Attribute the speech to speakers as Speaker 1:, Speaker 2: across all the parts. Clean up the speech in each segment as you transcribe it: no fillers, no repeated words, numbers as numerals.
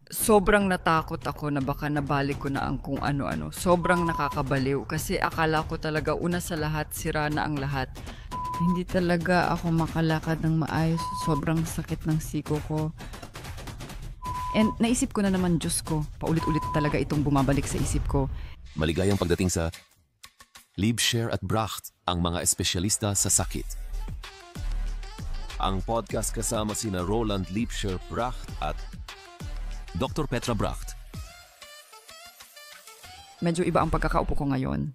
Speaker 1: Sobrang natakot ako na baka nabalik ko na ang kung ano-ano. Sobrang nakakabaliw kasi akala ko talaga una sa lahat sira na ang lahat. Hindi talaga ako makalakad ng maayos. Sobrang sakit ng siko ko. And naisip ko na naman, Diyos ko, paulit-ulit talaga itong bumabalik sa isip ko.
Speaker 2: Maligayang pagdating sa Liebscher at Bracht, ang mga espesyalista sa sakit. Ang podcast kasama sina Roland Liebscher Bracht at Dr. Petra Bracht.
Speaker 1: Medyo iba ang pagkakaupo ko ngayon.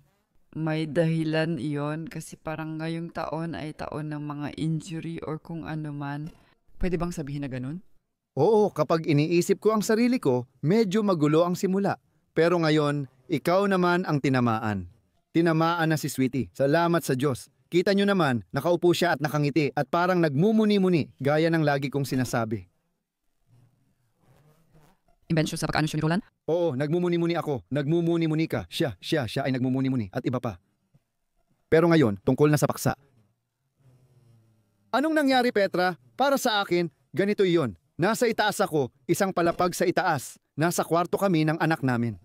Speaker 1: May dahilan iyon kasi parang ngayong taon ay taon ng mga injury or kung ano man. Pwede bang sabihin na ganun?
Speaker 3: Oo, kapag iniisip ko ang sarili ko, medyo magulo ang simula. Pero ngayon, ikaw naman ang tinamaan. Tinamaan na si Sweetie. Salamat sa Diyos. Kita nyo naman, nakaupo siya at nakangiti at parang nagmumuni-muni gaya ng lagi kong sinasabi.
Speaker 1: Invensyon sa pag-ano siya ni Roland?
Speaker 3: Oo, nagmumuni-muni ako. Nagmumuni-muni ka. Siya ay nagmumuni-muni at iba pa. Pero ngayon, tungkol na sa paksa. Anong nangyari, Petra? Para sa akin, ganito iyon. Nasa itaas ako, isang palapag sa itaas. Nasa kwarto kami ng anak namin.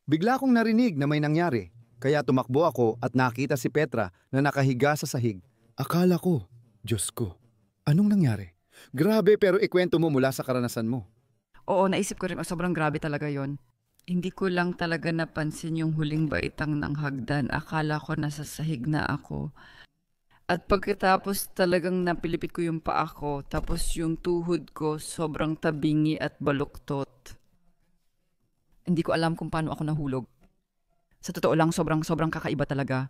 Speaker 3: Bigla kong narinig na may nangyari, kaya tumakbo ako at nakita si Petra na nakahiga sa sahig. Akala ko, Diyos ko, anong nangyari? Grabe, pero ikwento mo mula sa karanasan mo.
Speaker 1: Oo, naisip ko rin, sobrang grabe talaga yon. Hindi ko lang talaga napansin yung huling baitang ng hagdan. Akala ko nasa sahig na ako. At pagkatapos talagang napilipit ko yung paa ko, tapos yung tuhod ko sobrang tabingi at baluktot. Hindi ko alam kung paano ako nahulog. Sa totoo lang, sobrang kakaiba talaga.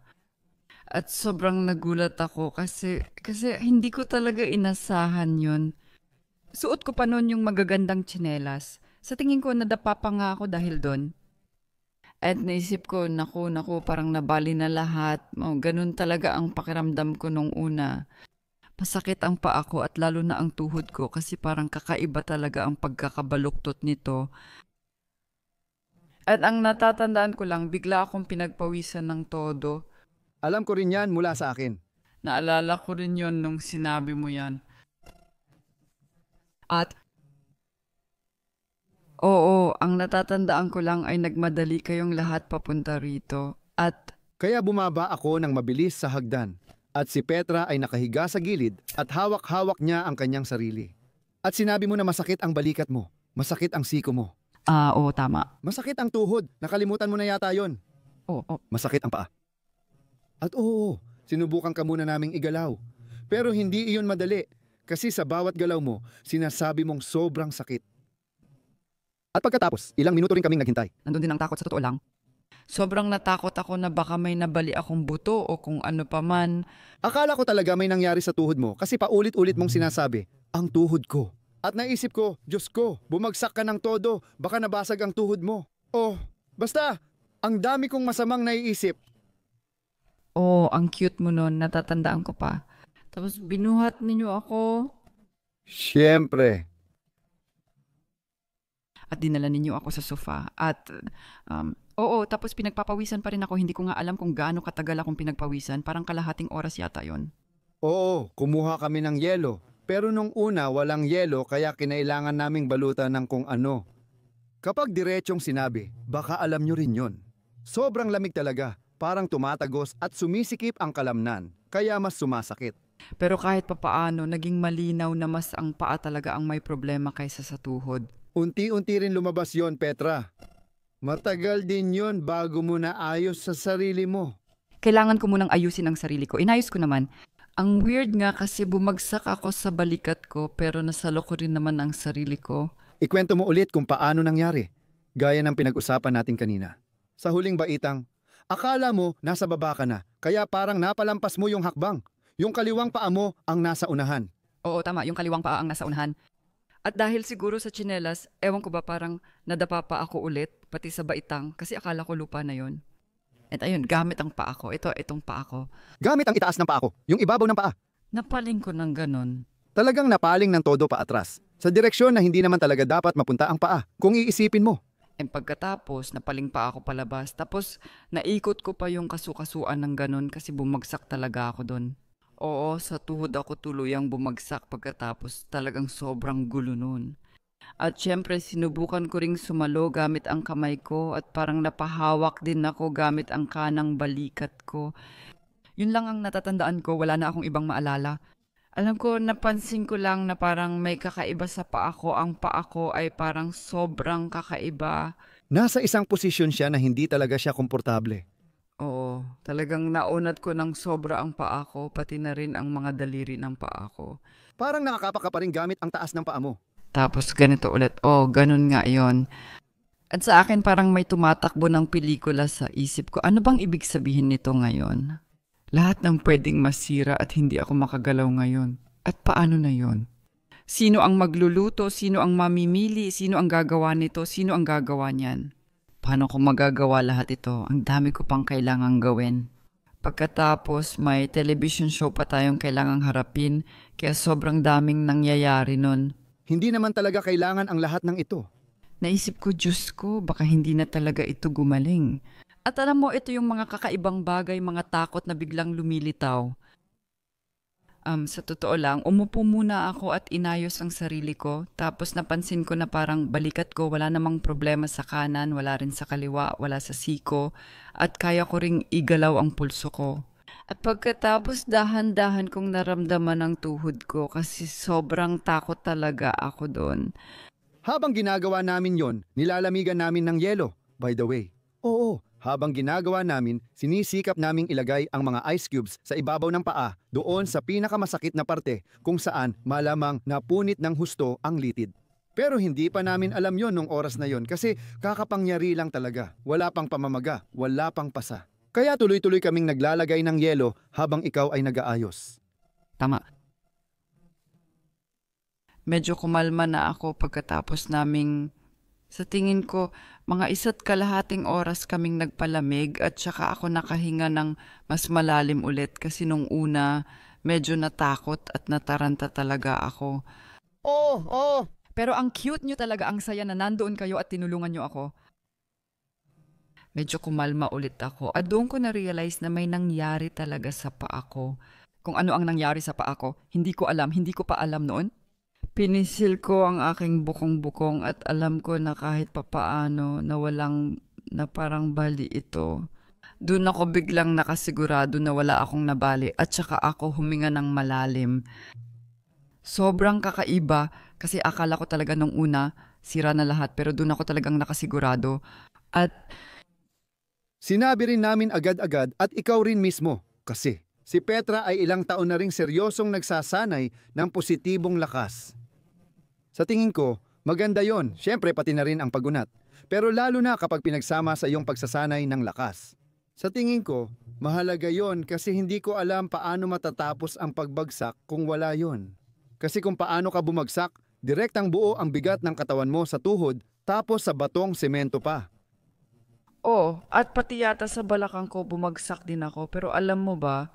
Speaker 1: At sobrang nagulat ako kasi hindi ko talaga inasahan yun. Suot ko pa noon yung magagandang tsinelas. Sa tingin ko, nadapa pa nga ako dahil doon. At naisip ko, naku, parang nabali na lahat. Ganun talaga ang pakiramdam ko nung una. Masakit ang paa ko at lalo na ang tuhod ko kasi parang kakaiba talaga ang pagkakabaluktot nito. At ang natatandaan ko lang, bigla akong pinagpawisan ng todo.
Speaker 3: Alam ko rin yan mula sa akin.
Speaker 1: Naalala ko rin yon nung sinabi mo yan. At oo, ang natatandaan ko lang ay nagmadali kayong lahat papunta rito. At
Speaker 3: Kaya bumaba ako ng mabilis sa hagdan. At si Petra ay nakahiga sa gilid at hawak-hawak niya ang kanyang sarili. At sinabi mo na masakit ang balikat mo. Masakit ang siko mo.
Speaker 1: oo, tama.
Speaker 3: Masakit ang tuhod. Nakalimutan mo na yata yon.
Speaker 1: Oo.
Speaker 3: Masakit ang paa. At oo, sinubukan ka muna naming igalaw. Pero hindi iyon madali. Kasi sa bawat galaw mo, sinasabi mong sobrang sakit. At pagkatapos, ilang minuto rin kaming naghintay.
Speaker 1: Nandun din ang takot sa totoo lang. Sobrang natakot ako na baka may nabali akong buto o kung ano pa man.
Speaker 3: Akala ko talaga may nangyari sa tuhod mo kasi paulit-ulit mong sinasabi, ang tuhod ko. At naisip ko, Diyos ko, bumagsak ka ng todo, baka nabasag ang tuhod mo. Oh, basta, ang dami kong masamang naiisip.
Speaker 1: Oo, ang cute mo nun, natatandaan ko pa. Tapos binuhat ninyo ako
Speaker 3: Siyempre.
Speaker 1: at dinala ninyo ako sa sofa. At oo, tapos pinagpapawisan pa rin ako. Hindi ko nga alam kung gaano katagal akong pinagpawisan. Parang kalahating oras yata yon.
Speaker 3: Oo, kumuha kami ng yelo. Pero nung una, walang yelo kaya kinailangan naming balutan ng kung ano. Kapag diretsong sinabi, baka alam nyo rin yon. Sobrang lamig talaga, parang tumatagos at sumisikip ang kalamnan, kaya mas sumasakit.
Speaker 1: Pero kahit papaano, naging malinaw na mas ang paa talaga ang may problema kaysa sa tuhod.
Speaker 3: Unti-unti rin lumabas yon, Petra. Matagal din yon bago mo naayos sa sarili mo.
Speaker 1: Kailangan ko munang ayusin ang sarili ko. Inayos ko naman. Ang weird nga kasi bumagsak ako sa balikat ko pero nasalo ko rin naman ang sarili ko.
Speaker 3: Ikwento mo ulit kung paano nangyari, gaya ng pinag-usapan natin kanina. Sa huling baitang, akala mo nasa baba ka na, kaya parang napalampas mo yung hakbang. Yung kaliwang paa mo ang nasa unahan.
Speaker 1: Oo, tama. Yung kaliwang paa ang nasa unahan. At dahil siguro sa tsinelas, ewan ko ba parang nadapa pa ako ulit, pati sa baitang, kasi akala ko lupa na yon. At ayun, gamit ang paa ko. Itong paa ko.
Speaker 3: Gamit ang itaas ng paa ko, yung ibabaw ng paa.
Speaker 1: Napaling ko ng ganon.
Speaker 3: Talagang napaling ng todo pa atras. Sa direksyon na hindi naman talaga dapat mapunta ang paa, kung iisipin mo.
Speaker 1: And pagkatapos, napaling pa ako palabas. Tapos, naikot ko pa yung kasukasuan ng ganon kasi bumagsak talaga ako doon. Oo, sa tuhod ako tuluyang bumagsak pagkatapos talagang sobrang gulo nun. At syempre sinubukan ko ring sumalo gamit ang kamay ko at parang napahawak din ako gamit ang kanang balikat ko. Yun lang ang natatandaan ko, wala na akong ibang maalala. Alam ko, napansin ko lang na parang may kakaiba sa paa ko. Ang paa ko ay parang sobrang kakaiba.
Speaker 3: Nasa isang posisyon siya na hindi talaga siya komportable.
Speaker 1: Oo, talagang naunat ko ng sobra ang paa ko, pati na rin ang mga daliri ng paa ko.
Speaker 3: Parang nakakapak ka pa rin gamit ang taas ng paa mo.
Speaker 1: Tapos ganito ulit, ganun nga yon. At sa akin parang may tumatakbo ng pelikula sa isip ko. Ano bang ibig sabihin nito ngayon? Lahat ng pwedeng masira at hindi ako makagalaw ngayon. At paano na yon? Sino ang magluluto? Sino ang mamimili? Sino ang gagawa nito? Sino ang gagawa niyan? Paano ko magagawa lahat ito? Ang dami ko pang kailangang gawin. Pagkatapos may television show pa tayong kailangang harapin, kaya sobrang daming nangyayari nun.
Speaker 3: Hindi naman talaga kailangan ang lahat ng ito.
Speaker 1: Naisip ko, Diyos ko, baka hindi na talaga ito gumaling. At alam mo, ito yung mga kakaibang bagay, mga takot na biglang lumilitaw. Sa totoo lang, umupo muna ako at inayos ang sarili ko. Tapos napansin ko na parang balikat ko, wala namang problema sa kanan, wala rin sa kaliwa, wala sa siko. At kaya ko ring igalaw ang pulso ko. At pagkatapos dahan-dahan kong naramdaman ang tuhod ko kasi sobrang takot talaga ako doon.
Speaker 3: Habang ginagawa namin yon, nilalamigan namin ng yelo, by the way. Oo, habang ginagawa namin, sinisikap naming ilagay ang mga ice cubes sa ibabaw ng paa doon sa pinakamasakit na parte kung saan malamang napunit ng husto ang litid. Pero hindi pa namin alam yon nung oras na yon kasi kakapangyari lang talaga. Wala pang pamamaga, wala pang pasa. Kaya tuloy-tuloy kaming naglalagay ng yelo habang ikaw ay nag-aayos.
Speaker 1: Tama. Medyo kumalma na ako pagkatapos naming, sa tingin ko, mga 1.5 oras kaming nagpalamig at saka ako nakahinga ng mas malalim ulit kasi nung una medyo natakot at nataranta talaga ako.
Speaker 3: Oo.
Speaker 1: Pero ang cute nyo talaga, ang saya na nandoon kayo at tinulungan nyo ako. Medyo kumalma ulit ako at doon ko na-realize na may nangyari talaga sa paa ko. Kung ano ang nangyari sa paa ko, hindi ko pa alam noon. Pinisil ko ang aking bukong-bukong at alam ko na kahit papaano na parang bali ito. Doon ako biglang nakasigurado na wala akong nabali at saka ako huminga ng malalim. Sobrang kakaiba kasi akala ko talaga nung una sira na lahat pero doon ako talagang nakasigurado. At
Speaker 3: sinabi rin namin agad-agad at ikaw rin mismo kasi si Petra ay ilang taon na ring seryosong nagsasanay ng positibong lakas. Sa tingin ko, maganda yon, syempre pati na rin ang pagunat. Pero lalo na kapag pinagsama sa iyong pagsasanay ng lakas. Sa tingin ko, mahalaga yon kasi hindi ko alam paano matatapos ang pagbagsak kung wala yon. Kasi kung paano ka bumagsak, direktang buo ang bigat ng katawan mo sa tuhod tapos sa batong semento pa.
Speaker 1: At pati yata sa balakang ko bumagsak din ako. Pero alam mo ba,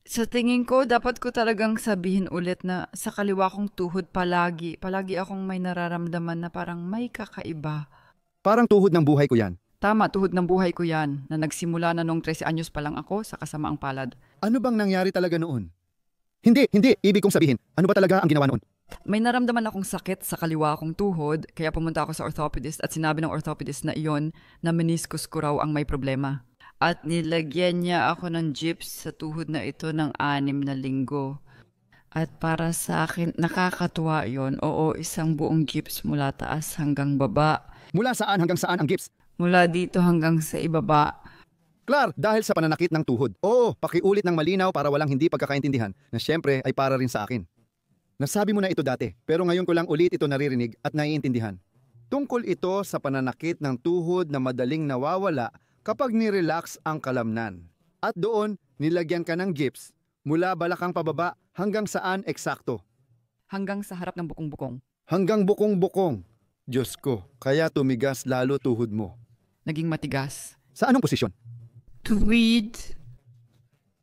Speaker 1: sa tingin ko dapat ko talagang sabihin ulit na sa kaliwa kong tuhod palagi akong may nararamdaman na parang may kakaiba.
Speaker 3: Parang tuhod ng buhay ko yan.
Speaker 1: Tama, tuhod ng buhay ko yan, na nagsimula na nung 13 anyos pa lang ako sa kasamaang palad.
Speaker 3: Ano bang nangyari talaga noon? Hindi, ibig kong sabihin, ano ba talaga ang ginawa noon?
Speaker 1: May naramdaman akong sakit sa kaliwa kong tuhod, kaya pumunta ako sa orthopedist at sinabi ng orthopedist na iyon na meniscus ko raw ang may problema. At nilagyan niya ako ng gips sa tuhod na ito ng 6 na linggo. At para sa akin, nakakatuwa yon. Oo, isang buong gips mula taas hanggang baba.
Speaker 3: Mula saan hanggang saan ang gips?
Speaker 1: Mula dito hanggang sa ibaba.
Speaker 3: Clar, dahil sa pananakit ng tuhod. Oo, pakiulit ng malinaw para walang hindi pagkakaintindihan na syempre ay para rin sa akin. Nasabi mo na ito dati, pero ngayon ko lang ulit ito naririnig at naiintindihan. Tungkol ito sa pananakit ng tuhod na madaling nawawala kapag nirelax ang kalamnan. At doon, nilagyan ka ng gips mula balakang pababa hanggang saan eksakto?
Speaker 1: Hanggang sa harap ng bukong-bukong.
Speaker 3: Hanggang bukong-bukong. Diyos ko, kaya tumigas lalo tuhod mo.
Speaker 1: Naging matigas.
Speaker 3: Sa anong posisyon?
Speaker 1: Tuwid.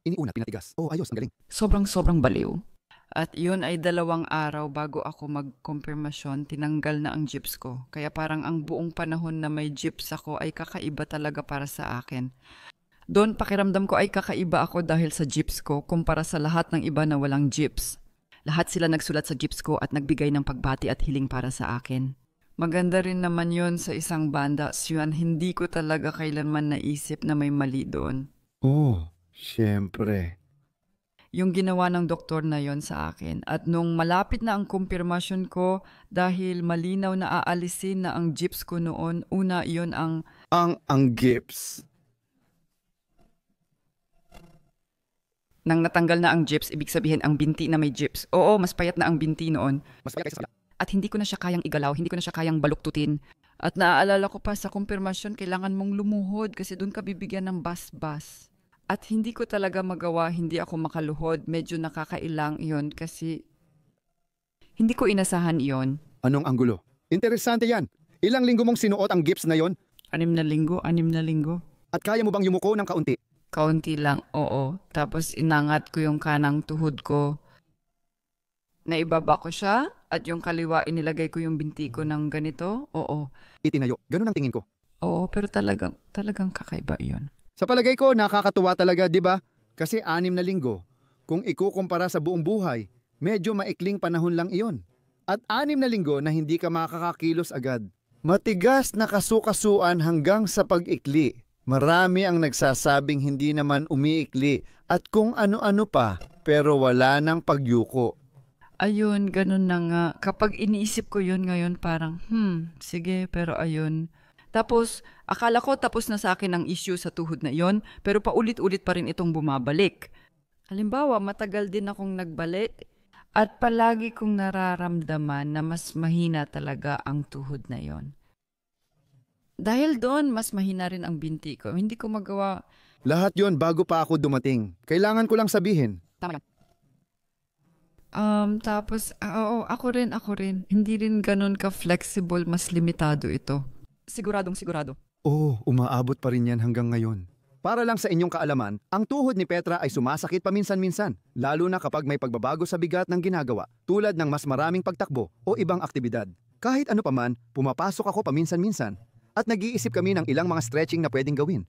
Speaker 3: Iniuna, pinatigas. Ayos, ang galing.
Speaker 1: Sobrang baliw. At yun ay 2 araw bago ako magkumpirmasyon, tinanggal na ang gips ko. Kaya parang ang buong panahon na may gips ako ay kakaiba talaga para sa akin. Doon pakiramdam ko ay kakaiba ako dahil sa gips ko kumpara sa lahat ng iba na walang gips. Lahat sila nagsulat sa gips ko at nagbigay ng pagbati at hiling para sa akin. Maganda rin naman yon sa isang banda, Sian. Hindi ko talaga kailanman naisip na may mali doon.
Speaker 3: Oh, siyempre.
Speaker 1: Yung ginawa ng doktor na yon sa akin. At nung malapit na ang kumpirmasyon ko, dahil malinaw na aalisin na ang gyps ko noon, una yon ang
Speaker 3: Ang gips.
Speaker 1: nang natanggal na ang gyps, ibig sabihin ang binti na may gyps. Oo, mas payat na ang binti noon.
Speaker 3: Mas payat kaysa sa
Speaker 1: At hindi ko na siya kayang igalaw, hindi ko na siya kayang baluktutin. At naaalala ko pa sa kumpirmasyon, kailangan mong lumuhod kasi doon ka bibigyan ng bas-bas. At hindi ko talaga magawa, hindi ako makaluhod. Medyo nakakailang iyon kasi hindi ko inasahan iyon.
Speaker 3: Anong anggulo? Interesante yan. Ilang linggo mong sinuot ang gips na yon
Speaker 1: 6 na linggo, 6 na linggo.
Speaker 3: at kaya mo bang yumuko ng kaunti?
Speaker 1: Kaunti lang, oo. Tapos inangat ko yung kanang tuhod ko. Naibaba ko siya at yung kaliwa inilagay ko yung binti ko ng ganito. Oo.
Speaker 3: Itinayo. Ganun ang tingin ko.
Speaker 1: Oo, pero talagang kakaiba iyon.
Speaker 3: Sa palagay ko, nakakatuwa talaga, di ba? Kasi 6 na linggo. Kung ikukumpara sa buong buhay, medyo maikling panahon lang iyon. At 6 na linggo na hindi ka makakakilos agad. Matigas na kasukasuan hanggang sa pag-ikli. Marami ang nagsasabing hindi naman umiikli at kung ano-ano pa, pero wala nang pagyuko.
Speaker 1: Ayun, ganun na nga. Kapag iniisip ko yun ngayon, parang, sige, pero ayun. Tapos, akala ko tapos na sa akin ang issue sa tuhod na yon, pero paulit-ulit pa rin itong bumabalik. Halimbawa, matagal din akong nagbalik at palagi kong nararamdaman na mas mahina talaga ang tuhod na yon. Dahil doon, mas mahina rin ang binti ko. Hindi ko magawa.
Speaker 3: Lahat yon bago pa ako dumating. Kailangan ko lang sabihin.
Speaker 1: Tama yan. Tapos, oo, ako rin. Hindi rin ganun ka-flexible, mas limitado ito. Siguradong sigurado.
Speaker 3: Oh, umaabot pa rin yan hanggang ngayon. Para lang sa inyong kaalaman, ang tuhod ni Petra ay sumasakit paminsan-minsan, lalo na kapag may pagbabago sa bigat ng ginagawa, tulad ng mas maraming pagtakbo o ibang aktibidad. Kahit ano paman, pumapasok ako paminsan-minsan at nag-iisip kami ng ilang mga stretching na pwedeng gawin.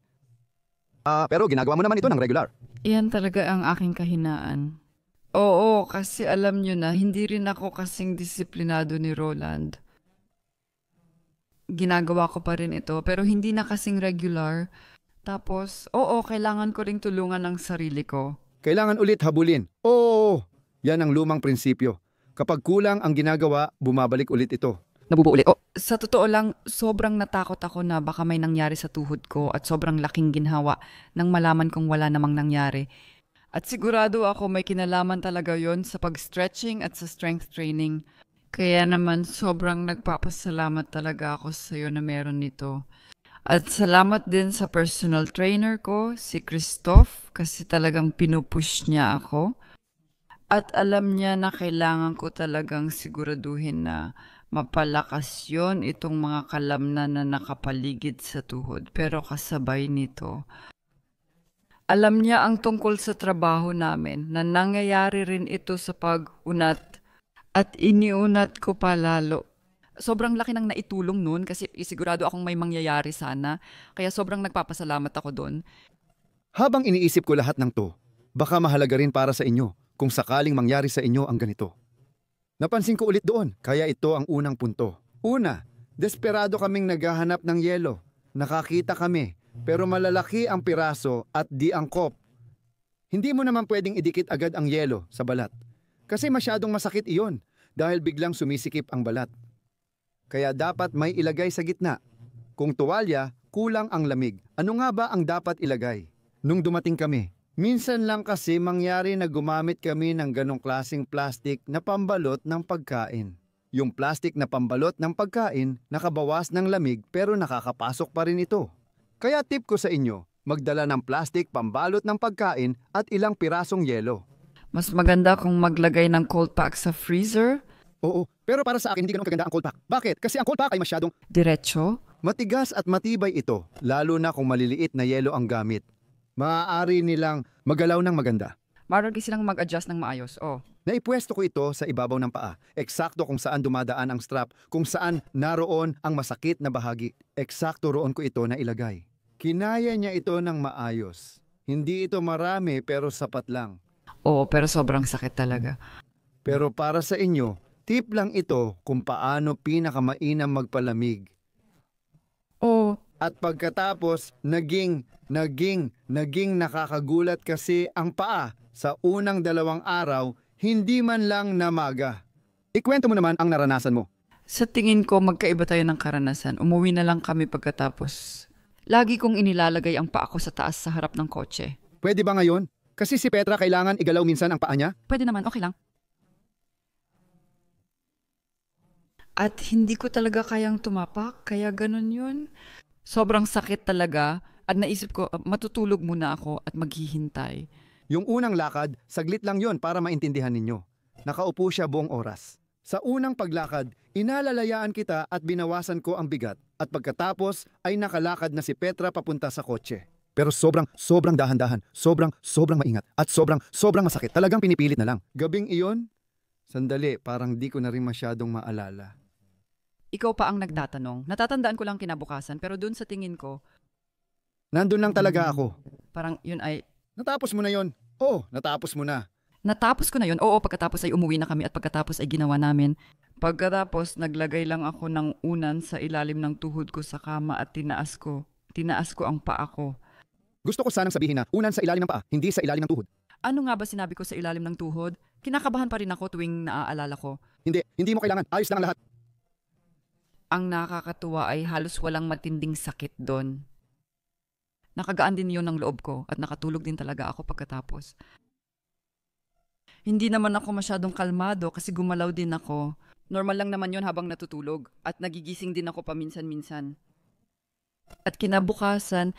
Speaker 3: Pero ginagawa mo naman ito ng regular.
Speaker 1: Iyan talaga ang aking kahinaan. Oo, kasi alam nyo na, hindi rin ako kasing disiplinado ni Roland. Ginagawa ko pa rin ito, pero hindi na kasing regular. Tapos, oo, kailangan ko ring tulungan ng sarili ko.
Speaker 3: Kailangan ulit habulin. Oo, yan ang lumang prinsipyo. Kapag kulang ang ginagawa, bumabalik ulit ito.
Speaker 1: Nabubuo ulit. Sa totoo lang, sobrang natakot ako na baka may nangyari sa tuhod ko at sobrang laking ginhawa nang malaman kong wala namang nangyari. At sigurado ako may kinalaman talaga yon sa pag-stretching at sa strength training. Kaya naman sobrang nagpapasalamat talaga ako sa iyo na meron nito. At salamat din sa personal trainer ko, si Christoph, kasi talagang pinupush niya ako. At alam niya na kailangan ko talagang siguraduhin na mapalakas yon itong mga kalamnan na nakapaligid sa tuhod. Pero kasabay nito, alam niya ang tungkol sa trabaho namin na nangyayari rin ito sa pag-unat at iniunat ko pa lalo. Sobrang laki ng naitulong nun kasi isigurado akong may mangyayari sana. Kaya sobrang nagpapasalamat ako doon.
Speaker 3: Habang iniisip ko lahat ng to, baka mahalaga rin para sa inyo kung sakaling mangyari sa inyo ang ganito. Napansin ko ulit doon, kaya ito ang unang punto. Una, desperado kaming naghahanap ng yelo. Nakakita kami, pero malalaki ang piraso at di angkop. Hindi mo naman pwedeng idikit agad ang yelo sa balat. Kasi masyadong masakit iyon dahil biglang sumisikip ang balat. Kaya dapat may ilagay sa gitna. Kung tuwalya, kulang ang lamig. Ano nga ba ang dapat ilagay? Nung dumating kami, minsan lang kasi mangyari na gumamit kami ng ganong klaseng plastic na pambalot ng pagkain. Yung plastic na pambalot ng pagkain, nakabawas ng lamig pero nakakapasok pa rin ito. Kaya tip ko sa inyo, magdala ng plastic pambalot ng pagkain at ilang pirasong yelo.
Speaker 1: Mas maganda kung maglagay ng cold pack sa freezer.
Speaker 3: Oo, pero para sa akin hindi ganun kaganda ang cold pack. Bakit? Kasi ang cold pack ay masyadong
Speaker 1: Diretso.
Speaker 3: matigas at matibay ito, lalo na kung maliliit na yelo ang gamit. Maaari nilang magalaw ng maganda.
Speaker 1: Marunong silang mag-adjust ng maayos.
Speaker 3: Naipwesto ko ito sa ibabaw ng paa. Eksakto kung saan dumadaan ang strap, kung saan naroon ang masakit na bahagi. Eksakto roon ko ito na ilagay. Kinaya niya ito ng maayos. Hindi ito marami pero sapat lang.
Speaker 1: Oo, pero sobrang sakit talaga.
Speaker 3: Pero para sa inyo, Tip lang ito kung paano pinakamainam magpalamig.
Speaker 1: Oh,
Speaker 3: At pagkatapos, naging nakakagulat kasi ang paa sa unang 2 araw, hindi man lang namaga. Ikwento mo naman ang naranasan mo.
Speaker 1: sa tingin ko magkaiba tayo ng karanasan. Umuwi na lang kami pagkatapos. Lagi kong inilalagay ang paa ko sa taas sa harap ng kotse.
Speaker 3: Pwede ba ngayon? Kasi si Petra kailangan igalaw minsan ang paa niya.
Speaker 1: Pwede naman, okay lang. At hindi ko talaga kayang tumapak, kaya ganun yun. Sobrang sakit talaga at naisip ko matutulog muna ako at maghihintay.
Speaker 3: Yung unang lakad, saglit lang yon para maintindihan ninyo. Nakaupo siya buong oras. Sa unang paglakad, inalalayaan kita at binawasan ko ang bigat. At pagkatapos ay nakalakad na si Petra papunta sa kotse. Pero sobrang dahan-dahan, sobrang maingat at sobrang masakit. Talagang pinipilit na lang. Gabing iyon? Sandali, parang di ko na rin masyadong maalala.
Speaker 1: Ikaw pa ang nagtatanong. Natatandaan ko lang kinabukasan pero dun sa tingin ko,
Speaker 3: Nandun lang talaga ako.
Speaker 1: parang yun ay,
Speaker 3: Natapos mo na yon. Oo, natapos mo na.
Speaker 1: natapos ko na yun. Oo, pagkatapos ay umuwi na kami at pagkatapos ay ginawa namin. Pagkatapos naglagay lang ako ng unan sa ilalim ng tuhod ko sa kama at tinaas ko. Tinaas ko ang paa ko.
Speaker 3: Gusto ko sanang sabihin na unan sa ilalim ng paa, hindi sa ilalim ng tuhod.
Speaker 1: Ano nga ba sinabi ko sa ilalim ng tuhod? Kinakabahan pa rin ako tuwing naaalala ko.
Speaker 3: Hindi mo kailangan. Ayos lang ang lahat.
Speaker 1: Ang nakakatuwa ay halos walang matinding sakit doon. Nakagaan din yun ng loob ko at nakatulog din talaga ako pagkatapos. Hindi naman ako masyadong kalmado kasi gumalaw din ako. Normal lang naman yun habang natutulog at nagigising din ako paminsan-minsan. At kinabukasan,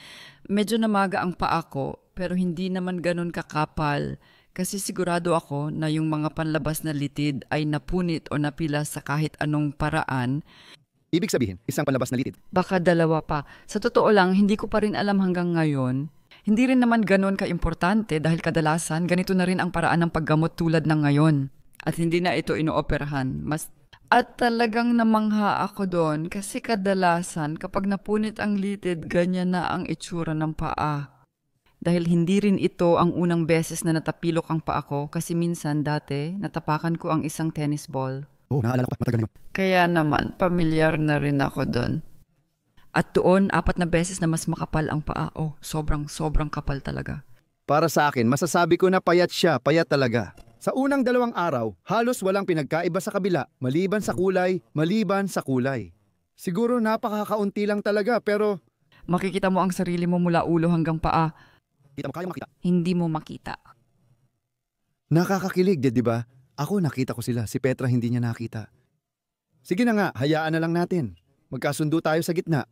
Speaker 1: medyo namaga ang paa ko pero hindi naman ganun kakapal kasi sigurado ako na yung mga panlabas na litid ay napunit o napila sa kahit anong paraan.
Speaker 3: Ibig sabihin, isang panlabas na litid.
Speaker 1: Baka 2 pa. Sa totoo lang, hindi ko pa rin alam hanggang ngayon. Hindi rin naman ganun ka-importante dahil kadalasan ganito na rin ang paraan ng paggamot tulad ng ngayon. At hindi na ito inooperahan. At talagang namangha ako doon kasi kadalasan kapag napunit ang litid, ganyan na ang itsura ng paa. Dahil hindi rin ito ang unang beses na natapilok ang paa ko kasi minsan dati natapakan ko ang isang tennis ball.
Speaker 3: Oo, naalala ko at matagal na yun.
Speaker 1: Kaya naman, pamilyar na rin ako doon. At doon, 4 na beses na mas makapal ang paa. Oh, sobrang kapal talaga.
Speaker 3: Para sa akin, masasabi ko na payat siya, payat talaga. Sa unang 2 araw, halos walang pinagkaiba sa kabila, maliban sa kulay. Siguro napakakaunti lang talaga, pero
Speaker 1: Makikita mo ang sarili mo mula ulo hanggang paa.
Speaker 3: kita mo kayang makita.
Speaker 1: Hindi mo makita.
Speaker 3: Nakakakilig, di ba? Ako nakita ko sila, si Petra hindi niya nakita. Sige na nga, hayaan na lang natin. Magkasundo tayo sa gitna.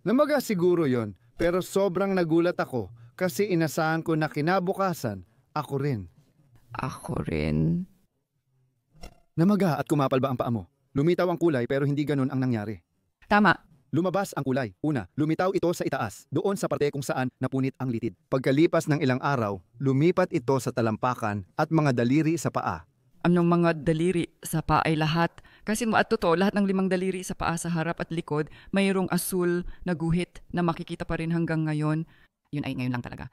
Speaker 3: Namaga siguro yon, pero sobrang nagulat ako kasi inasahan ko na kinabukasan, ako rin.
Speaker 1: Ako rin.
Speaker 3: Namaga at kumapal ba ang paa mo? Lumitaw ang kulay pero hindi ganun ang nangyari.
Speaker 1: Tama.
Speaker 3: Lumabas ang kulay. Una, lumitaw ito sa itaas, doon sa parte kung saan napunit ang litid. Pagkalipas ng ilang araw, lumipat ito sa talampakan at mga daliri sa paa.
Speaker 1: Anong mga daliri sa paa ay lahat. Kasi at totoo, lahat ng 5 daliri sa paa sa harap at likod, mayroong asul na guhit na makikita pa rin hanggang ngayon. Yun ay ngayon lang talaga.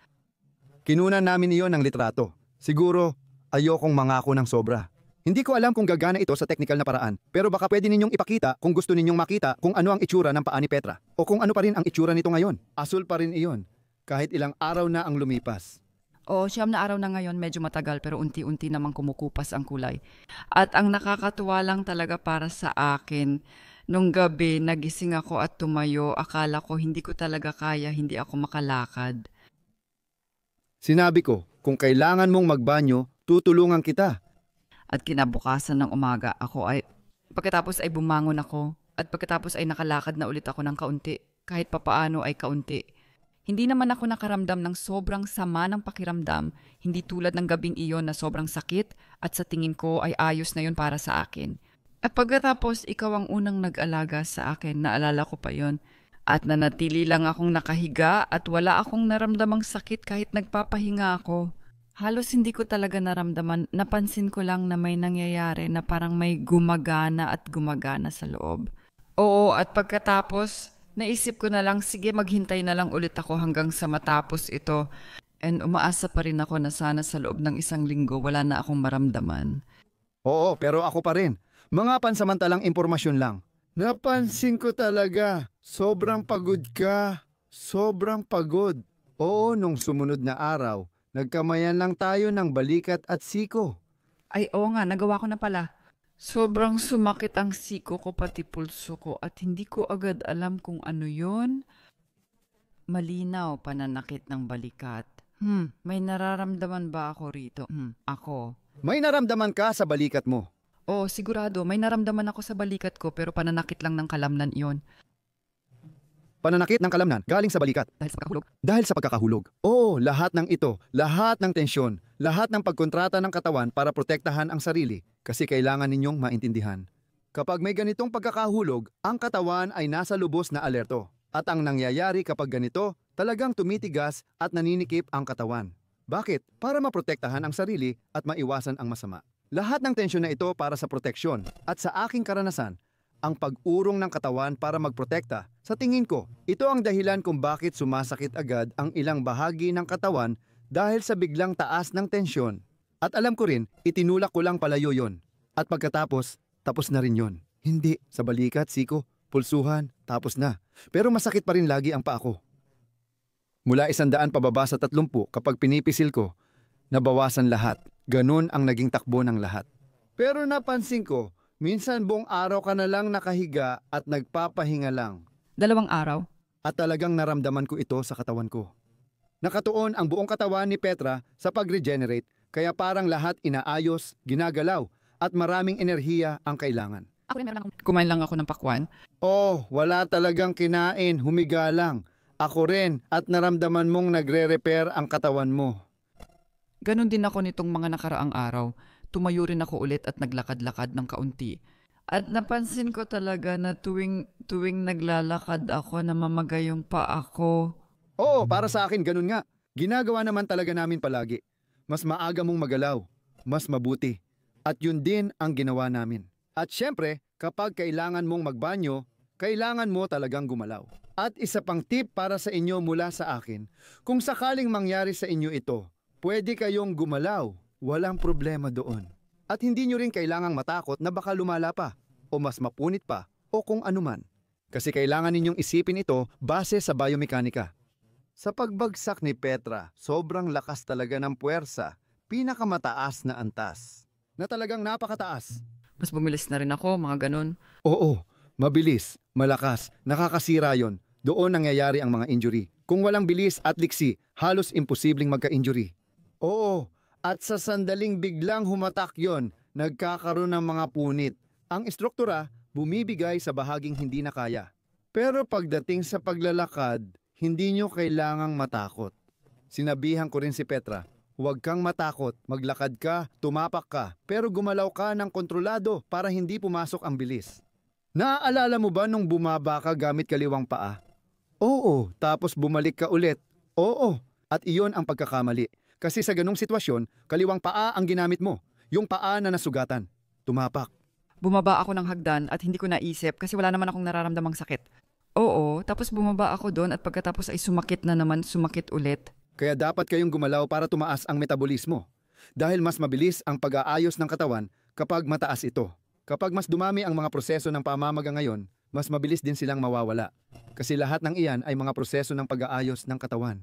Speaker 3: Kinunan namin iyon ng litrato. Siguro, ayokong mangako ng sobra. Hindi ko alam kung gagana ito sa technical na paraan, pero baka pwede ninyong ipakita kung gusto ninyong makita kung ano ang itsura ng paa ni Petra o kung ano pa rin ang itsura nito ngayon. Asul pa rin iyon, kahit ilang araw na ang lumipas.
Speaker 1: O 9 na araw na ngayon, medyo matagal pero unti-unti namang kumukupas ang kulay. At ang nakakatuwa lang talaga para sa akin, nung gabi nagising ako at tumayo, akala ko hindi ko talaga kaya, hindi ako makalakad.
Speaker 3: Sinabi ko, kung kailangan mong magbanyo, tutulungan kita.
Speaker 1: At kinabukasan ng umaga, pagkatapos ay bumangon ako at pagkatapos ay nakalakad na ulit ako ng kaunti, kahit papaano ay kaunti. Hindi naman ako nakaramdam ng sobrang sama ng pakiramdam, hindi tulad ng gabing iyon na sobrang sakit at sa tingin ko ay ayos na yun para sa akin. At pagkatapos ikaw ang unang nag-alaga sa akin, naalala ko pa yon. At nanatili lang akong nakahiga at wala akong naramdamang sakit kahit nagpapahinga ako. Halos hindi ko talaga naramdaman, napansin ko lang na may nangyayari na parang may gumagana sa loob. Oo, at pagkatapos, naisip ko na lang, sige maghintay na lang ulit ako hanggang sa matapos ito. And umaasa pa rin ako na sana sa loob ng 1 linggo wala na akong maramdaman.
Speaker 3: Oo, pero ako pa rin. Mga pansamantalang impormasyon lang. Napansin ko talaga, sobrang pagod ka. Sobrang pagod. Oo, nung sumunod na araw, nagkamayan lang tayo ng balikat at siko.
Speaker 1: Ay, oo nga, nagawa ko na pala. Sobrang sumakit ang siko ko pati pulso ko at hindi ko agad alam kung ano yon. Malinaw, pananakit ng balikat. May nararamdaman ba ako rito? Ako.
Speaker 3: May naramdaman ka sa balikat mo.
Speaker 1: Oo, sigurado, may naramdaman ako sa balikat ko pero pananakit lang ng kalamnan iyon.
Speaker 3: Pananakit ng kalamnan galing sa balikat.
Speaker 1: Dahil sa pagkahulog.
Speaker 3: Dahil sa pagkakahulog. Oo, lahat ng ito, lahat ng tensyon, lahat ng pagkontrata ng katawan para protektahan ang sarili kasi kailangan ninyong maintindihan. Kapag may ganitong pagkakahulog, ang katawan ay nasa lubos na alerto. At ang nangyayari kapag ganito, talagang tumitigas at naninikip ang katawan. Bakit? Para maprotektahan ang sarili at maiwasan ang masama. Lahat ng tensyon na ito para sa proteksyon at sa aking karanasan, ang pag-urong ng katawan para magprotekta. Sa tingin ko, ito ang dahilan kung bakit sumasakit agad ang ilang bahagi ng katawan dahil sa biglang taas ng tensyon. At alam ko rin, itinulak ko lang palayo yon. At pagkatapos, tapos na rin yon. Hindi, sa balikat, siko, pulsuhan, tapos na. Pero masakit pa rin lagi ang paa ko. Mula 100 pababa sa 30 kapag pinipisil ko, nabawasan lahat. Ganun ang naging takbo ng lahat. Pero napansin ko, minsan buong araw ka na lang nakahiga at nagpapahinga lang.
Speaker 1: 2 araw.
Speaker 3: At talagang naramdaman ko ito sa katawan ko. Nakatuon ang buong katawan ni Petra sa pag-regenerate kaya parang lahat inaayos, ginagalaw at maraming enerhiya ang kailangan.
Speaker 1: Kumain lang ako ng pakwan.
Speaker 3: Oh, wala talagang kinain, humiga lang. Ako rin at naramdaman mong nagre-repair ang katawan mo.
Speaker 1: Ganon din ako nitong mga nakaraang araw. Tumayo rin ako ulit at naglakad-lakad ng kaunti. At napansin ko talaga na tuwing naglalakad ako, namamagay yung paa ko.
Speaker 3: Oo, para sa akin ganun nga. Ginagawa naman talaga namin palagi. Mas maaga mong magalaw, mas mabuti. At yun din ang ginawa namin. At syempre, kapag kailangan mong magbanyo, kailangan mo talagang gumalaw. At isa pang tip para sa inyo mula sa akin, kung sakaling mangyari sa inyo ito, pwede kayong gumalaw. Walang problema doon. At hindi nyo rin kailangang matakot na baka lumala pa, o mas mapunit pa, o kung anuman. Kasi kailangan ninyong isipin ito base sa biomekanika. Sa pagbagsak ni Petra, sobrang lakas talaga ng puwersa, pinakamataas na antas. Na talagang napakataas.
Speaker 1: Mas bumilis na rin ako, mga ganon.
Speaker 3: Oo, mabilis, malakas, nakakasira yon. Doon nangyayari ang mga injury. Kung walang bilis at liksi, halos imposibleng magka-injury. Oo, at sa sandaling biglang humatak yon, nagkakaroon ng mga punit. Ang estruktura, bumibigay sa bahaging hindi na kaya. Pero pagdating sa paglalakad, hindi nyo kailangang matakot. Sinabihan ko rin si Petra, huwag kang matakot, maglakad ka, tumapak ka, pero gumalaw ka ng kontrolado para hindi pumasok ang bilis. Naaalala mo ba nung bumaba ka gamit kaliwang paa? Oo, tapos bumalik ka ulit. Oo, at iyon ang pagkakamali. Kasi sa ganung sitwasyon, kaliwang paa ang ginamit mo. Yung paa na nasugatan. Tumapak.
Speaker 1: Bumaba ako ng hagdan at hindi ko naisip kasi wala naman akong nararamdamang sakit. Oo, tapos bumaba ako doon at pagkatapos ay sumakit na naman, sumakit ulit.
Speaker 3: Kaya dapat kayong gumalaw para tumaas ang metabolismo. Dahil mas mabilis ang pag-aayos ng katawan kapag mataas ito. Kapag mas dumami ang mga proseso ng pamamaga ngayon, mas mabilis din silang mawawala. Kasi lahat ng iyan ay mga proseso ng pag-aayos ng katawan.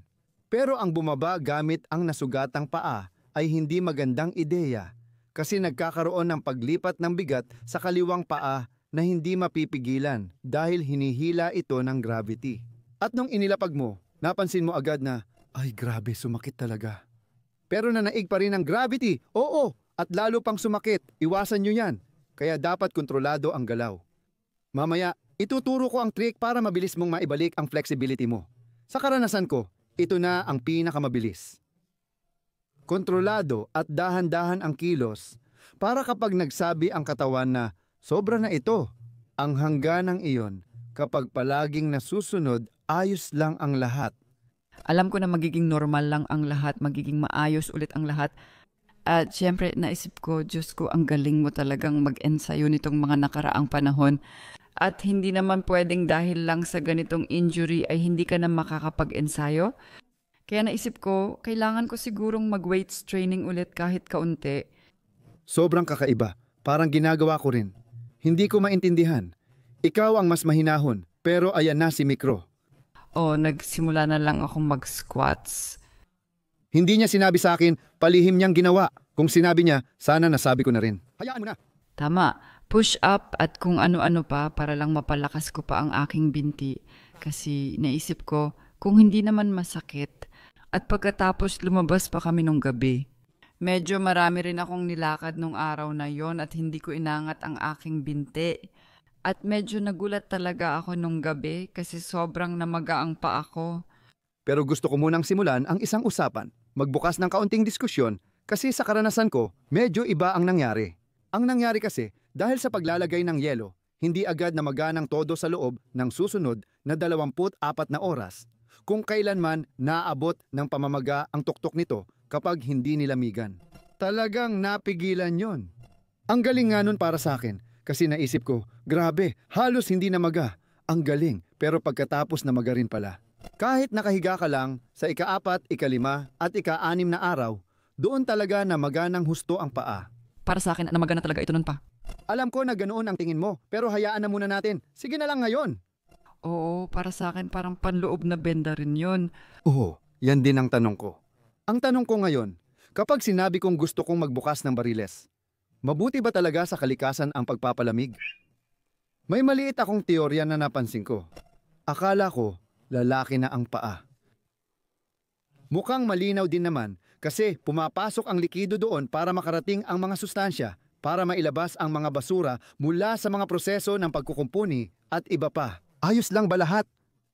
Speaker 3: Pero ang bumaba gamit ang nasugatang paa ay hindi magandang ideya kasi nagkakaroon ng paglipat ng bigat sa kaliwang paa na hindi mapipigilan dahil hinihila ito ng gravity. At nung inilapag mo, napansin mo agad na, ay grabe, sumakit talaga. Pero nanaig pa rin ang gravity, oo, at lalo pang sumakit, iwasan nyo yan. Kaya dapat kontrolado ang galaw. Mamaya, ituturo ko ang trick para mabilis mong maibalik ang flexibility mo. Sa karanasan ko, ito na ang pinakamabilis. Kontrolado at dahan-dahan ang kilos para kapag nagsabi ang katawan na sobra na ito, ang hangganang iyon, kapag palaging nasusunod, ayos lang ang lahat.
Speaker 1: Alam ko na magiging normal lang ang lahat, magiging maayos ulit ang lahat. At syempre, naisip ko, Diyos ko, ang galing mo talagang mag-ensayo nitong mga nakaraang panahon. At hindi naman pwedeng dahil lang sa ganitong injury ay hindi ka na makakapag-ensayo. Kaya naisip ko, kailangan ko sigurong mag-weights training ulit kahit kaunti.
Speaker 3: Sobrang kakaiba. Parang ginagawa ko rin. Hindi ko maintindihan. Ikaw ang mas mahinahon, pero ayan na si Mikro.
Speaker 1: O nagsimula na lang akong mag-squats.
Speaker 3: Hindi niya sinabi sa akin, palihim niyang ginawa. Kung sinabi niya, sana nasabi ko na rin. Hayaan mo na.
Speaker 1: Tama, push up at kung ano-ano pa para lang mapalakas ko pa ang aking binti. Kasi naisip ko, kung hindi naman masakit. At pagkatapos lumabas pa kami nung gabi. Medyo marami rin akong nilakad nung araw na yon at hindi ko inangat ang aking binti. At medyo nagulat talaga ako nung gabi kasi sobrang namaga ang paa ko.
Speaker 3: Pero gusto ko munang simulan ang isang usapan. Magbukas ng kaunting diskusyon kasi sa karanasan ko, medyo iba ang nangyari. Ang nangyari kasi, dahil sa paglalagay ng yelo, hindi agad namaga ng todo sa loob ng susunod na 24 na oras. Kung kailanman naabot ng pamamaga ang tuktok nito kapag hindi nilamigan. Talagang napigilan yon. Ang galing nga nun para sa akin kasi naisip ko, grabe, halos hindi namaga. Ang galing, pero pagkatapos namaga rin pala. Kahit nakahiga ka lang sa ika-4, ika-5 at ika-6 na araw, doon talaga namaga ng husto ang paa.
Speaker 1: Para sa akin, namaga na talaga ito nun pa.
Speaker 3: Alam ko na ganoon ang tingin mo, pero hayaan na muna natin. Sige na lang ngayon.
Speaker 1: Oo, para sa akin parang panloob na benda rin yun.
Speaker 3: Oo, yan din ang tanong ko. Ang tanong ko ngayon, kapag sinabi kong gusto kong magbukas ng bariles, mabuti ba talaga sa kalikasan ang pagpapalamig? May maliit akong teorya na napansin ko. Akala ko, lalaki na ang paa. Mukhang malinaw din naman kasi pumapasok ang likido doon para makarating ang mga sustansya para mailabas ang mga basura mula sa mga proseso ng pagkukumpuni at iba pa. Ayos lang ba lahat?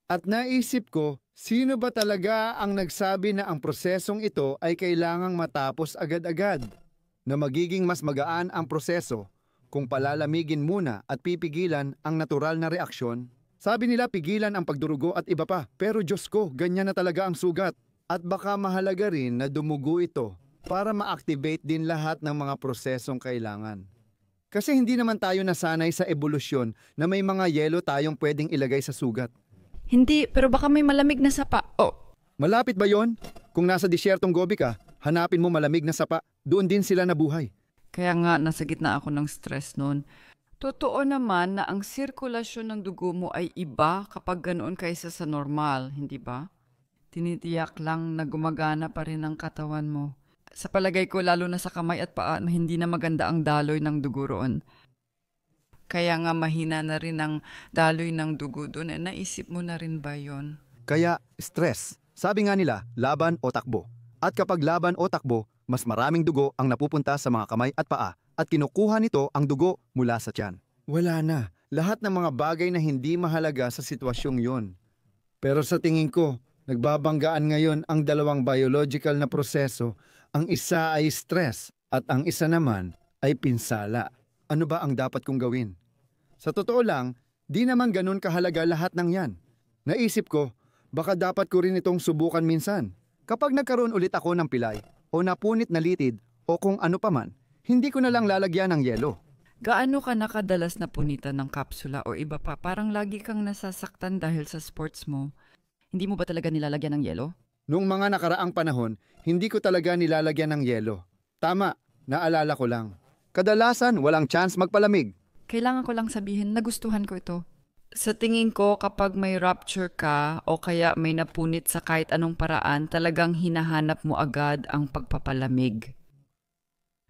Speaker 3: At naisip ko, sino ba talaga ang nagsabi na ang prosesong ito ay kailangang matapos agad-agad? Na magiging mas magaan ang proseso kung palalamigin muna at pipigilan ang natural na reaksyon? Sabi nila pigilan ang pagdurugo at iba pa, pero Diyos ko, ganyan na talaga ang sugat. At baka mahalaga rin na dumugo ito para ma-activate din lahat ng mga prosesong kailangan. Kasi hindi naman tayo nasanay sa ebolusyon na may mga yelo tayong pwedeng ilagay sa sugat.
Speaker 1: Hindi, pero baka may malamig na sapa. Oh,
Speaker 3: Malapit ba yon? Kung nasa disyertong Gobi ka, hanapin mo malamig na sapa. Doon din sila nabuhay.
Speaker 1: kaya nga nasa gitna ako ng stress noon. Totoo naman na ang sirkulasyon ng dugo mo ay iba kapag ganoon kaysa sa normal, hindi ba? Tinitiyak lang na gumagana pa rin ang katawan mo. Sa palagay ko, lalo na sa kamay at paa na hindi na maganda ang daloy ng dugo roon. Kaya nga mahina na rin ang daloy ng dugo doon. Naisip mo na rin ba yon?
Speaker 3: Kaya stress. Sabi nga nila, laban o takbo. At kapag laban o takbo, mas maraming dugo ang napupunta sa mga kamay at paa at kinukuha nito ang dugo mula sa tiyan. Wala na. Lahat ng mga bagay na hindi mahalaga sa sitwasyong yon. Pero sa tingin ko, nagbabanggaan ngayon ang dalawang biological na proseso. Ang isa ay stress at ang isa naman ay pinsala. Ano ba ang dapat kong gawin? Sa totoo lang, di naman ganun kahalaga lahat ng yan. Naisip ko, baka dapat ko rin itong subukan minsan. Kapag nagkaroon ulit ako ng pilay o napunit na litid o kung ano paman, hindi ko na lang lalagyan ng yelo.
Speaker 1: Gaano ka nakadalas na punitan ng kapsula o iba pa? Parang lagi kang nasasaktan dahil sa sports mo. Hindi mo ba talaga nilalagyan ng yelo?
Speaker 3: Noong mga nakaraang panahon, hindi ko talaga nilalagyan ng yelo. Tama, naalala ko lang. Kadalasan walang chance magpalamig.
Speaker 1: Kailangan ko lang sabihin, nagustuhan ko ito. Sa tingin ko, kapag may rupture ka o kaya may napunit sa kahit anong paraan, talagang hinahanap mo agad ang pagpapalamig.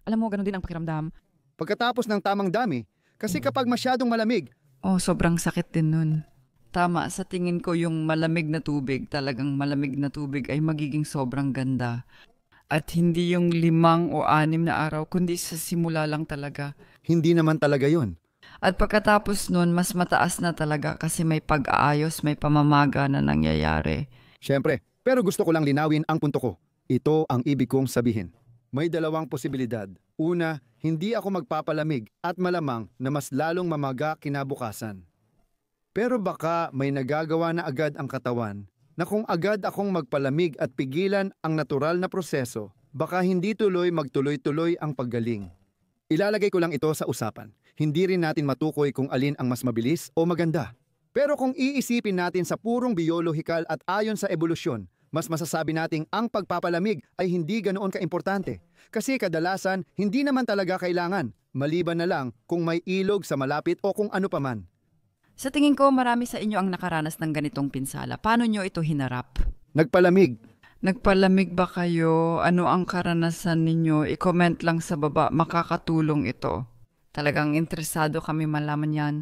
Speaker 1: Alam mo, ganun din ang pakiramdam.
Speaker 3: Pagkatapos ng tamang dami, kasi kapag masyadong malamig,
Speaker 1: Oh, sobrang sakit din nun. Tama, sa tingin ko yung malamig na tubig, talagang malamig na tubig ay magiging sobrang ganda. At hindi yung 5 o 6 na araw, kundi sa simula lang talaga.
Speaker 3: hindi naman talaga yon.
Speaker 1: At pagkatapos nun, mas mataas na talaga kasi may pag-aayos, may pamamaga na nangyayari.
Speaker 3: Siyempre, pero gusto ko lang linawin ang punto ko. Ito ang ibig kong sabihin. May dalawang posibilidad. Una, hindi ako magpapalamig at malamang na mas lalong mamaga kinabukasan. Pero baka may nagagawa na agad ang katawan na kung agad akong magpalamig at pigilan ang natural na proseso, baka hindi tuloy magtuloy-tuloy ang paggaling. Ilalagay ko lang ito sa usapan. Hindi rin natin matukoy kung alin ang mas mabilis o maganda. Pero kung iisipin natin sa purong biolohikal at ayon sa ebolusyon, mas masasabi nating ang pagpapalamig ay hindi ganoon kaimportante. Kasi kadalasan, hindi naman talaga kailangan, maliban na lang kung may ilog sa malapit o kung ano paman.
Speaker 1: Sa tingin ko, marami sa inyo ang nakaranas ng ganitong pinsala. Paano nyo ito hinarap?
Speaker 3: Nagpalamig.
Speaker 1: Nagpalamig ba kayo? Ano ang karanasan ninyo? I-comment lang sa baba, makakatulong ito. Talagang interesado kami malaman yan.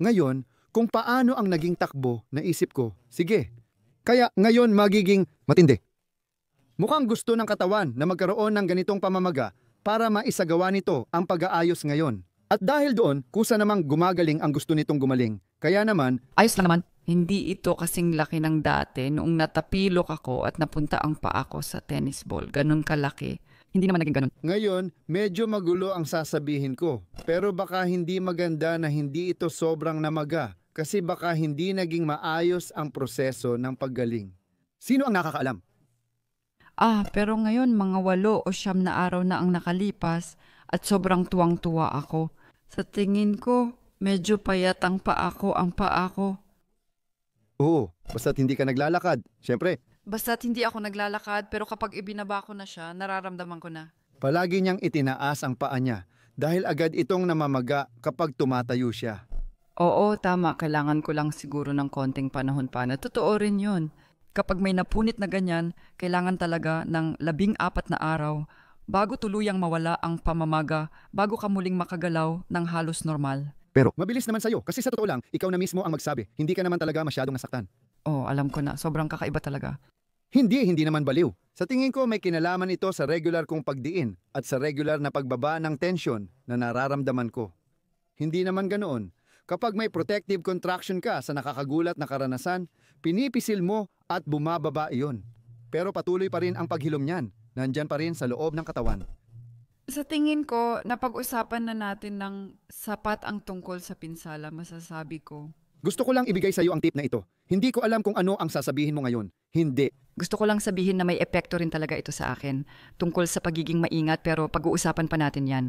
Speaker 3: Ngayon, kung paano ang naging takbo, naisip ko, sige. Kaya ngayon magiging matindi. Mukhang gusto ng katawan na magkaroon ng ganitong pamamaga para maisagawa nito ang pag-aayos ngayon. At dahil doon, kusa namang gumagaling ang gusto nitong gumaling. Kaya naman,
Speaker 1: Ayos lang naman. Hindi ito kasing laki ng dati noong natapilok ako at napunta ang paa ko sa tennis ball. Ganun kalaki. Hindi naman naging ganun.
Speaker 3: ngayon medyo magulo ang sasabihin ko. Pero baka hindi maganda na hindi ito sobrang namaga. Kasi baka hindi naging maayos ang proseso ng paggaling. Sino ang nakakaalam?
Speaker 1: Pero ngayon mga 8 o 9 na araw na ang nakalipas at sobrang tuwang-tuwa ako. Sa tingin ko, medyo payat ang paa ko.
Speaker 3: Oo, basta't hindi ka naglalakad. Siyempre,
Speaker 1: Basta't hindi ako naglalakad pero kapag ibinaba ko na siya, nararamdaman ko na.
Speaker 3: palagi niyang itinaas ang paa niya dahil agad itong namamaga kapag tumatayo siya.
Speaker 1: Oo, tama. Kailangan ko lang siguro ng konting panahon pa na. Totoo rin yun. Kapag may napunit na ganyan, kailangan talaga ng 14 na araw bago tuluyang mawala ang pamamaga, bago ka muling makagalaw ng halos normal.
Speaker 3: Pero mabilis naman sa'yo kasi sa totoo lang, ikaw na mismo ang magsabi. Hindi ka naman talaga masyadong nasaktan.
Speaker 1: Oh, alam ko na. Sobrang kakaiba talaga.
Speaker 3: Hindi naman baliw. Sa tingin ko may kinalaman ito sa regular kong pagdiin at sa regular na pagbaba ng tensyon na nararamdaman ko. Hindi naman ganoon. Kapag may protective contraction ka sa nakakagulat na karanasan, pinipisil mo at bumababa iyon. Pero patuloy pa rin ang paghilom niyan. Nandyan pa rin sa loob ng katawan.
Speaker 1: Sa tingin ko, napag-usapan na natin ng sapat ang tungkol sa pinsala, masasabi ko.
Speaker 3: Gusto ko lang ibigay sa iyo ang tip na ito. Hindi ko alam kung ano ang sasabihin mo ngayon. Hindi.
Speaker 1: Gusto ko lang sabihin na may epekto rin talaga ito sa akin tungkol sa pagiging maingat pero pag-uusapan pa natin yan.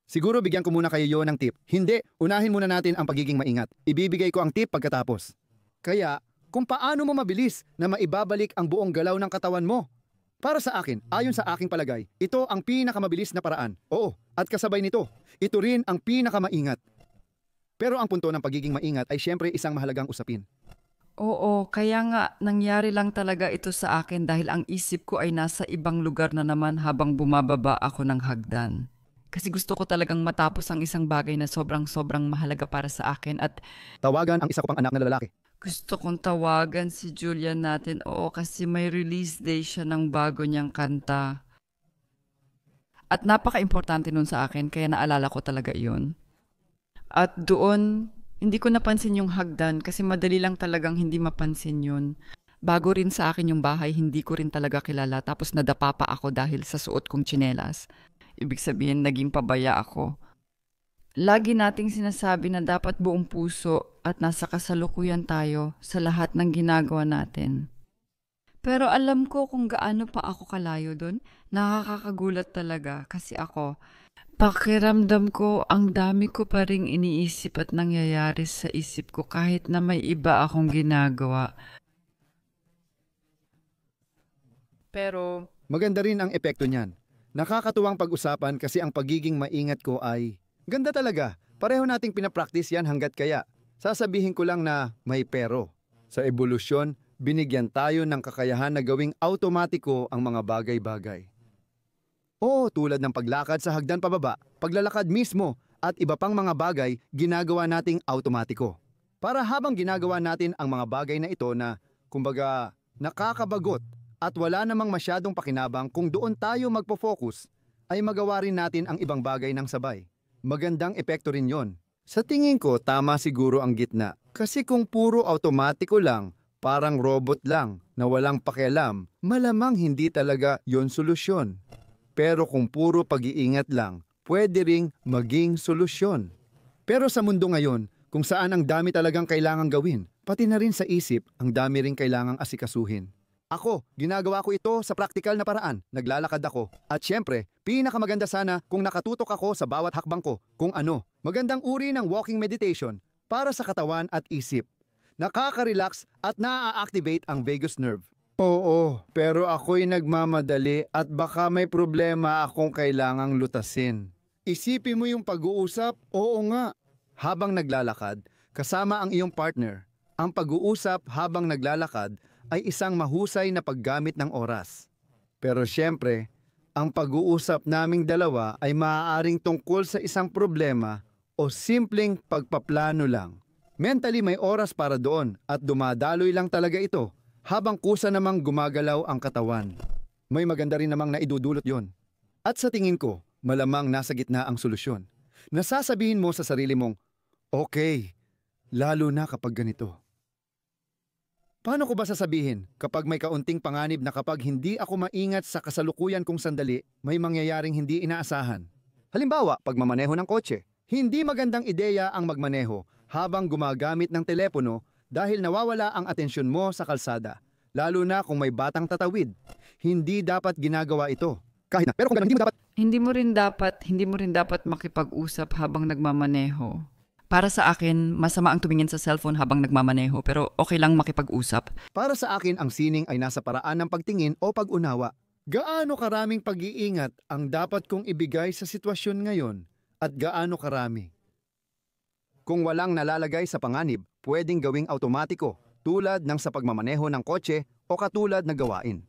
Speaker 3: Siguro bigyan ko muna kayo ng tip. Hindi, unahin muna natin ang pagiging maingat. Ibibigay ko ang tip pagkatapos. Kaya, kung paano mo mabilis na maibabalik ang buong galaw ng katawan mo? Para sa akin, ayon sa aking palagay, ito ang pinakamabilis na paraan. Oo, at kasabay nito, ito rin ang pinakamaingat. Pero ang punto ng pagiging maingat ay siyempre isang mahalagang usapin.
Speaker 1: Oo, kaya nga nangyari lang talaga ito sa akin dahil ang isip ko ay nasa ibang lugar na naman habang bumababa ako ng hagdan. Kasi gusto ko talagang matapos ang isang bagay na sobrang mahalaga para sa akin at
Speaker 3: Tawagan ang isa ko pang anak na lalaki.
Speaker 1: gusto kong tawagan si Julian natin. Oo, kasi may release day siya ng bago niyang kanta. At napaka-importante nun sa akin kaya naalala ko talaga iyon. At doon, hindi ko napansin yung hagdan kasi madali lang talagang hindi mapansin yun. Bago rin sa akin yung bahay, hindi ko rin talaga kilala tapos nadapa pa ako dahil sa suot kong tsinelas. Ibig sabihin, naging pabaya ako. Lagi nating sinasabi na dapat buong puso at nasa kasalukuyan tayo sa lahat ng ginagawa natin. Pero alam ko kung gaano pa ako kalayo doon. Nakakagulat talaga kasi ako, pakiramdam ko ang dami ko pa ring iniisip at nangyayari sa isip ko kahit na may iba akong ginagawa. Pero
Speaker 3: Maganda rin ang epekto niyan. Nakakatuwang pag-usapan kasi ang pagiging maingat ko ay ganda talaga. Pareho nating pinapractice yan hanggat kaya. Sasabihin ko lang na may pero. Sa ebolusyon, binigyan tayo ng kakayahan na gawing automatiko ang mga bagay-bagay. Oo, tulad ng paglakad sa hagdan pababa, paglalakad mismo, at iba pang mga bagay ginagawa nating automatiko. Para habang ginagawa natin ang mga bagay na ito na, kumbaga, nakakabagot at wala namang masyadong pakinabang kung doon tayo magpo-focus, ay magawa rin natin ang ibang bagay ng sabay. Magandang epekto rin yon. Sa tingin ko, tama siguro ang gitna. Kasi kung puro automatiko lang, parang robot lang na walang pakialam, malamang hindi talaga yon solusyon. Pero kung puro pag-iingat lang, pwede ring maging solusyon. Pero sa mundo ngayon, kung saan ang dami talagang kailangang gawin, pati na rin sa isip, ang dami ring kailangang asikasuhin. Ako, ginagawa ko ito sa praktikal na paraan. Naglalakad ako. At syempre, pinakamaganda sana kung nakatutok ako sa bawat hakbang ko. Kung ano, magandang uri ng walking meditation para sa katawan at isip. Nakaka-relax at naa-activate ang vagus nerve. Oo, pero ako'y nagmamadali at baka may problema akong kailangang lutasin. Isipin mo yung pag-uusap, oo nga. Habang naglalakad, kasama ang iyong partner, ang pag-uusap habang naglalakad ay isang mahusay na paggamit ng oras. Pero siyempre, ang pag-uusap naming dalawa ay maaaring tungkol sa isang problema o simpleng pagpaplano lang. Mentally may oras para doon at dumadaloy lang talaga ito habang kusa namang gumagalaw ang katawan. May maganda rin namang naidudulot yon. At sa tingin ko, malamang nasa gitna ang solusyon. Nasasabihin mo sa sarili mong, okay, lalo na kapag ganito. Paano ko ba sasabihin kapag may kaunting panganib na kapag hindi ako maingat sa kasalukuyan kong sandali, may mangyayaring hindi inaasahan? Halimbawa, pagmamaneho ng kotse. Hindi magandang ideya ang magmaneho habang gumagamit ng telepono dahil nawawala ang atensyon mo sa kalsada, lalo na kung may batang tatawid. Hindi dapat ginagawa ito. Pero kung ganun,
Speaker 1: Hindi mo rin dapat makipag-usap habang nagmamaneho. Para sa akin, masama ang tumingin sa cellphone habang nagmamaneho pero okay lang makipag-usap.
Speaker 3: Para sa akin, ang sining ay nasa paraan ng pagtingin o pag-unawa. Gaano karaming pag-iingat ang dapat kong ibigay sa sitwasyon ngayon at gaano karami? Kung walang nalalagay sa panganib, pwedeng gawing automatiko tulad ng sa pagmamaneho ng kotse o katulad na gawain.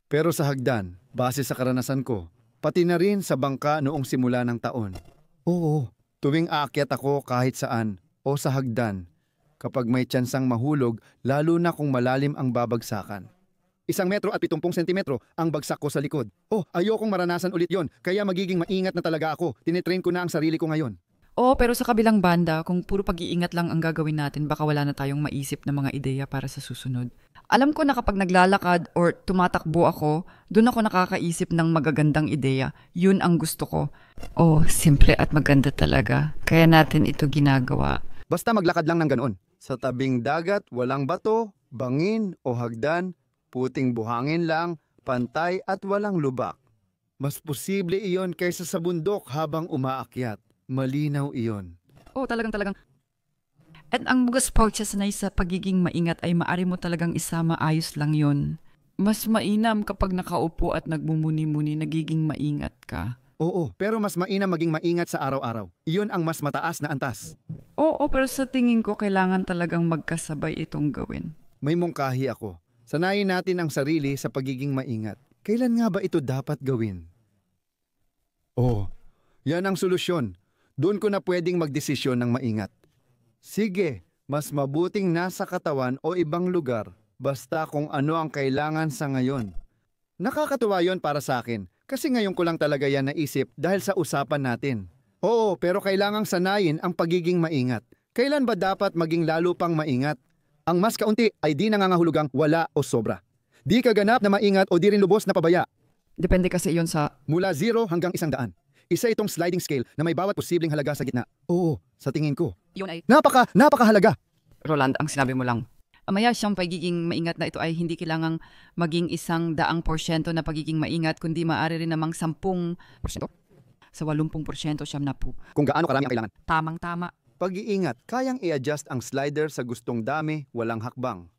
Speaker 3: Pero sa hagdan, base sa karanasan ko, pati na rin sa bangka noong simula ng taon. Oo. Tuwing aakyat ako kahit saan o sa hagdan, kapag may tsansang mahulog, lalo na kung malalim ang babagsakan. 1 metro at 70 sentimetro ang bagsak ko sa likod. Ayokong maranasan ulit yon, kaya magiging maingat na talaga ako. Tinitrain ko na ang sarili ko ngayon.
Speaker 1: Oo, pero sa kabilang banda, kung puro pag-iingat lang ang gagawin natin, baka wala na tayong maisip na mga ideya para sa susunod. Alam ko na kapag naglalakad or tumatakbo ako, doon ako nakakaisip ng magagandang ideya. Yun ang gusto ko. Simple at maganda talaga. Kaya natin ito ginagawa.
Speaker 3: Basta maglakad lang ng ganoon. Sa tabing dagat, walang bato, bangin o hagdan, puting buhangin lang, pantay at walang lubak. Mas posible iyon kaysa sa bundok habang umaakyat. Malinaw iyon.
Speaker 1: Talagang. At ang mga spouses sanay sa pagiging maingat ay maari mo talagang isama, ayos lang yon. Mas mainam kapag nakaupo at nagmumuni-muni, nagiging maingat ka.
Speaker 3: Oo, pero mas mainam maging maingat sa araw-araw. Iyon ang mas mataas na antas.
Speaker 1: Pero sa tingin ko kailangan talagang magkasabay itong gawin.
Speaker 3: May mungkahi ako. Sanayin natin ang sarili sa pagiging maingat. Kailan nga ba ito dapat gawin? Yan ang solusyon. Doon ko na pwedeng magdesisyon ng maingat. Sige, mas mabuting nasa katawan o ibang lugar, basta kung ano ang kailangan sa ngayon. Nakakatuwa yon para sa akin, kasi ngayon ko lang talaga yan naisip dahil sa usapan natin. Pero kailangang sanayin ang pagiging maingat. Kailan ba dapat maging lalo pang maingat? Ang mas kaunti ay di nangangahulugang wala o sobra. Di ka ganap na maingat o di rin lubos na pabaya.
Speaker 1: Depende kasi iyon sa...
Speaker 3: Mula 0 hanggang 100. Isa itong sliding scale na may bawat posibleng halaga sa gitna. Sa tingin ko.
Speaker 1: Yun ay...
Speaker 3: Napakahalaga!
Speaker 1: Roland, ang sinabi mo lang. Amaya siyang pagiging maingat na ito ay hindi kailangang maging 100% na pagiging maingat, kundi maaari rin namang 10%. Sa 80% siyam na po.
Speaker 3: Kung gaano karami ang kailangan.
Speaker 1: Tamang-tama.
Speaker 3: Pag-iingat, kayang i-adjust ang slider sa gustong dami, walang hakbang.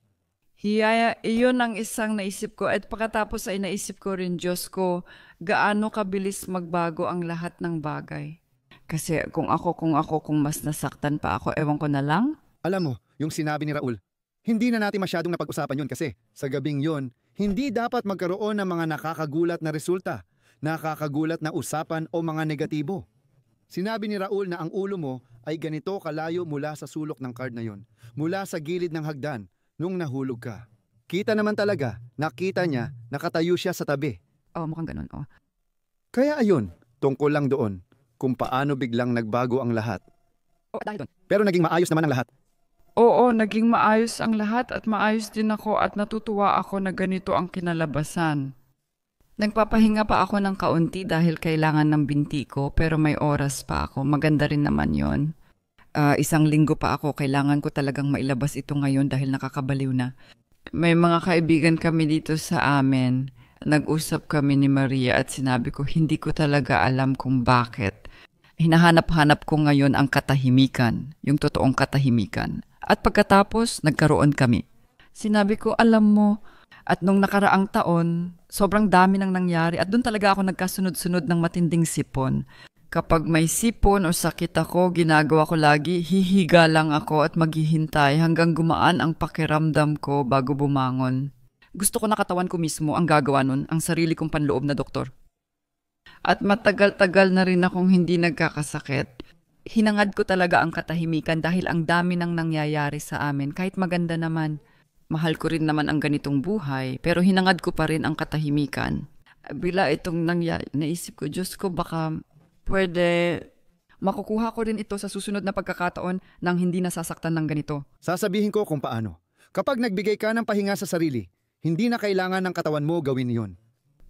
Speaker 1: Iyon ang isang naisip ko at pagkatapos ay naisip ko rin, Diyos ko, gaano kabilis magbago ang lahat ng bagay. Kasi kung mas nasaktan pa ako, ewan ko na lang.
Speaker 3: Alam mo, yung sinabi ni Raul, hindi na natin masyadong napag-usapan yun kasi sa gabing yun, hindi dapat magkaroon ng mga nakakagulat na resulta, nakakagulat na usapan o mga negatibo. Sinabi ni Raul na ang ulo mo ay ganito kalayo mula sa sulok ng card na yun, mula sa gilid ng hagdan, nung nahulog ka. Kita naman talaga, nakita niya, nakatayo siya sa tabi.
Speaker 1: Mukhang ganun,
Speaker 3: Kaya ayun, tungkol lang doon, kung paano biglang nagbago ang lahat.
Speaker 1: Dahil doon.
Speaker 3: Pero naging maayos naman ang lahat.
Speaker 1: Naging maayos ang lahat at maayos din ako at natutuwa ako na ganito ang kinalabasan. Nagpapahinga pa ako ng kaunti dahil kailangan ng binti ko pero may oras pa ako. Maganda rin naman yon. 1 linggo pa ako, kailangan ko talagang mailabas ito ngayon dahil nakakabaliw na. May mga kaibigan kami dito sa amin. Nag-usap kami ni Maria at sinabi ko hindi ko talaga alam kung bakit. Hinahanap-hanap ko ngayon ang katahimikan, yung totoong katahimikan. At pagkatapos, nagkaroon kami. Sinabi ko, alam mo, At nung nakaraang taon, sobrang dami nang nangyari at doon talaga ako nagkasunod-sunod ng matinding sipon. Kapag may sipon o sakit ako, ginagawa ko lagi, hihiga lang ako at maghihintay hanggang gumaan ang pakiramdam ko bago bumangon. Gusto ko na katawan ko mismo ang gagawa nun, ang sarili kong panloob na doktor. At matagal-tagal na rin akong hindi nagkakasakit. Hinangad ko talaga ang katahimikan dahil ang dami nang nangyayari sa amin. Kahit maganda naman, mahal ko rin naman ang ganitong buhay, pero hinangad ko pa rin ang katahimikan. Bila itong nangyari, naisip ko, Diyos ko, baka pwede makukuha ko rin ito sa susunod na pagkakataon nang hindi nasasaktan ng ganito.
Speaker 3: Sasabihin ko kung paano. Kapag nagbigay ka ng pahinga sa sarili, hindi na kailangan ng katawan mo gawin iyon.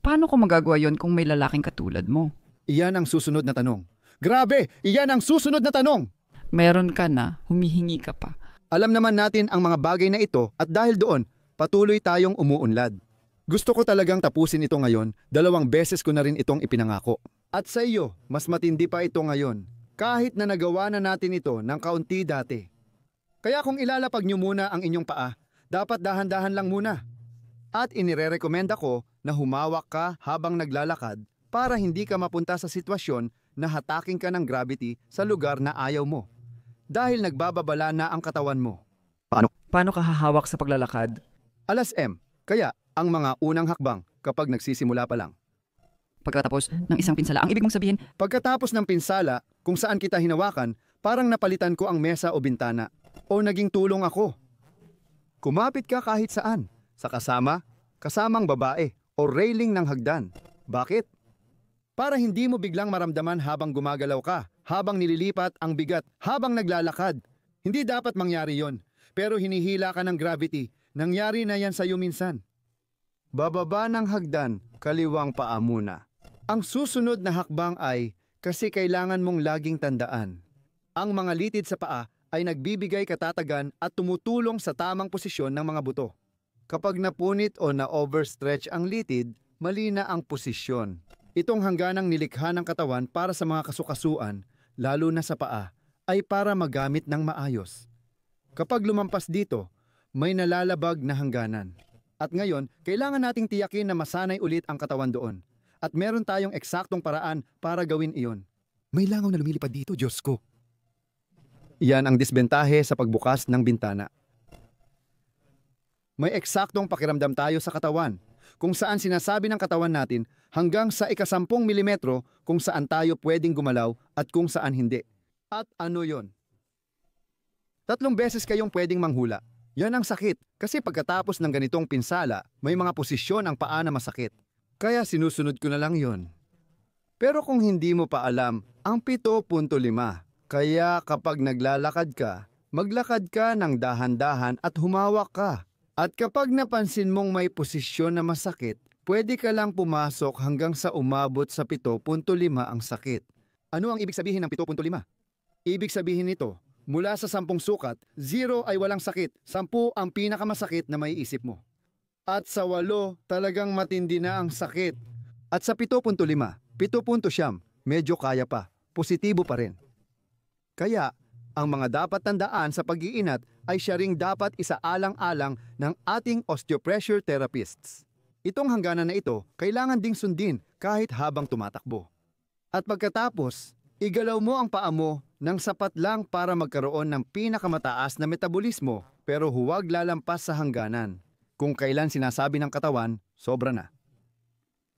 Speaker 1: Paano ko magagawa yon kung may lalaking katulad mo?
Speaker 3: Iyan ang susunod na tanong. Grabe! Iyan ang susunod na tanong!
Speaker 1: Meron ka na, humihingi ka pa.
Speaker 3: Alam naman natin ang mga bagay na ito at dahil doon, patuloy tayong umuunlad. Gusto ko talagang tapusin ito ngayon, 2 beses ko na rin itong ipinangako. At sa iyo, mas matindi pa ito ngayon, kahit na nagawa na natin ito ng kaunti dati. Kaya kung ilalapag niyo muna ang inyong paa, dapat dahan-dahan lang muna. At inirerekomenda ko na humawak ka habang naglalakad para hindi ka mapunta sa sitwasyon na hataking ka ng gravity sa lugar na ayaw mo. Dahil nagbababala na ang katawan mo.
Speaker 1: Paano ka hahawak sa paglalakad?
Speaker 3: Alas M, kaya ang mga unang hakbang kapag nagsisimula pa lang.
Speaker 1: Pagkatapos ng isang pinsala, ang ibig mong sabihin,
Speaker 3: Pagkatapos ng pinsala, kung saan kita hinawakan, parang napalitan ko ang mesa o bintana. O naging tulong ako. Kumapit ka kahit saan, sa kasamang babae, o railing ng hagdan. Bakit? Para hindi mo biglang maramdaman habang gumagalaw ka, habang nililipat ang bigat, habang naglalakad. Hindi dapat mangyari yon, pero hinihila ka ng gravity. Nangyari na yan sa'yo minsan. Bababa ng hagdan, kaliwang paa muna. Ang susunod na hakbang ay, kasi kailangan mong laging tandaan. Ang mga litid sa paa ay nagbibigay katatagan at tumutulong sa tamang posisyon ng mga buto. Kapag napunit o na-overstretch ang litid, mali na ang posisyon. Itong hangganang nilikha ng katawan para sa mga kasukasuan, lalo na sa paa, ay para magamit ng maayos. Kapag lumampas dito, may nalalabag na hangganan. At ngayon, kailangan nating tiyakin na masanay ulit ang katawan doon. At meron tayong eksaktong paraan para gawin iyon. May langaw na lumilipad dito, Diyos ko. Iyan ang disbentahe sa pagbukas ng bintana. May eksaktong pakiramdam tayo sa katawan, kung saan sinasabi ng katawan natin hanggang sa 10 milimetro kung saan tayo pwedeng gumalaw at kung saan hindi. At ano yon? 3 beses kayong pwedeng manghula. Yan ang sakit kasi pagkatapos ng ganitong pinsala, may mga posisyon ang paa na masakit. Kaya sinusunod ko na lang yon. Pero kung hindi mo pa alam, ang 7.5. Kaya kapag naglalakad ka, maglakad ka ng dahan-dahan at humawak ka. At kapag napansin mong may posisyon na masakit, pwede ka lang pumasok hanggang sa umabot sa 7.5 ang sakit. Ano ang ibig sabihin ng 7.5? Ibig sabihin nito, mula sa 10 sukat, 0 ay walang sakit, 10 ang pinakamasakit na may isip mo. At sa 8, talagang matindi na ang sakit. At sa 7.5, 7.9, medyo kaya pa, positibo pa rin. Kaya, ang mga dapat tandaan sa pag-iinat ay siya ring dapat isaalang-alang ng ating osteopressure therapists. Itong hangganan na ito, kailangan ding sundin kahit habang tumatakbo. At pagkatapos, igalaw mo ang paa mo ng sapat lang para magkaroon ng pinakamataas na metabolismo pero huwag lalampas sa hangganan. Kung kailan sinasabi ng katawan, sobra na.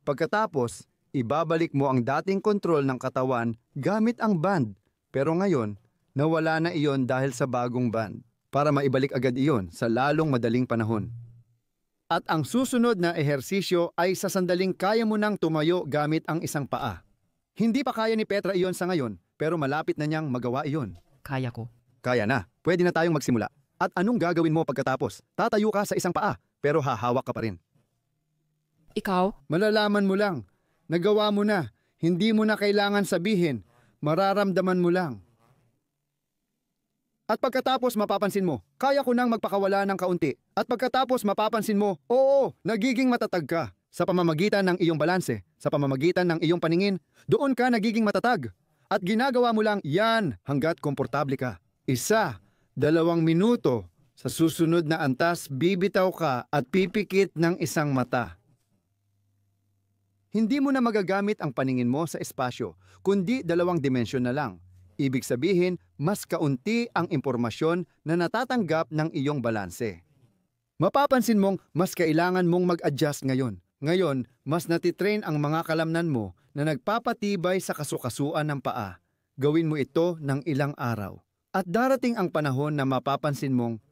Speaker 3: Pagkatapos, ibabalik mo ang dating kontrol ng katawan gamit ang band, pero ngayon, nawala na iyon dahil sa bagong band para maibalik agad iyon sa lalong madaling panahon. At ang susunod na ehersisyo ay sa sandaling kaya mo nang tumayo gamit ang isang paa. Hindi pa kaya ni Petra iyon sa ngayon, pero malapit na niyang magawa iyon.
Speaker 1: kaya ko.
Speaker 3: Kaya na, pwede na tayong magsimula. At anong gagawin mo pagkatapos? Tatayo ka sa isang paa, pero hahawak ka pa rin.
Speaker 1: Ikaw?
Speaker 3: Malalaman mo lang. Nagawa mo na. Hindi mo na kailangan sabihin. Mararamdaman mo lang. At pagkatapos mapapansin mo, kaya ko nang magpakawala ng kaunti. At pagkatapos mapapansin mo, oo, nagiging matatag ka. Sa pamamagitan ng iyong balanse, sa pamamagitan ng iyong paningin, doon ka nagiging matatag. At ginagawa mo lang yan hanggat komportable ka. 1, 2 minuto. Sa susunod na antas, bibitaw ka at pipikit ng isang mata. Hindi mo na magagamit ang paningin mo sa espasyo, kundi 2 dimensyon na lang. Ibig sabihin, mas kaunti ang impormasyon na natatanggap ng iyong balanse. Mapapansin mong mas kailangan mong mag-adjust ngayon. Ngayon, mas natitrain ang mga kalamnan mo na nagpapatibay sa kasukasuan ng paa. Gawin mo ito ng ilang araw. At darating ang panahon na mapapansin mong,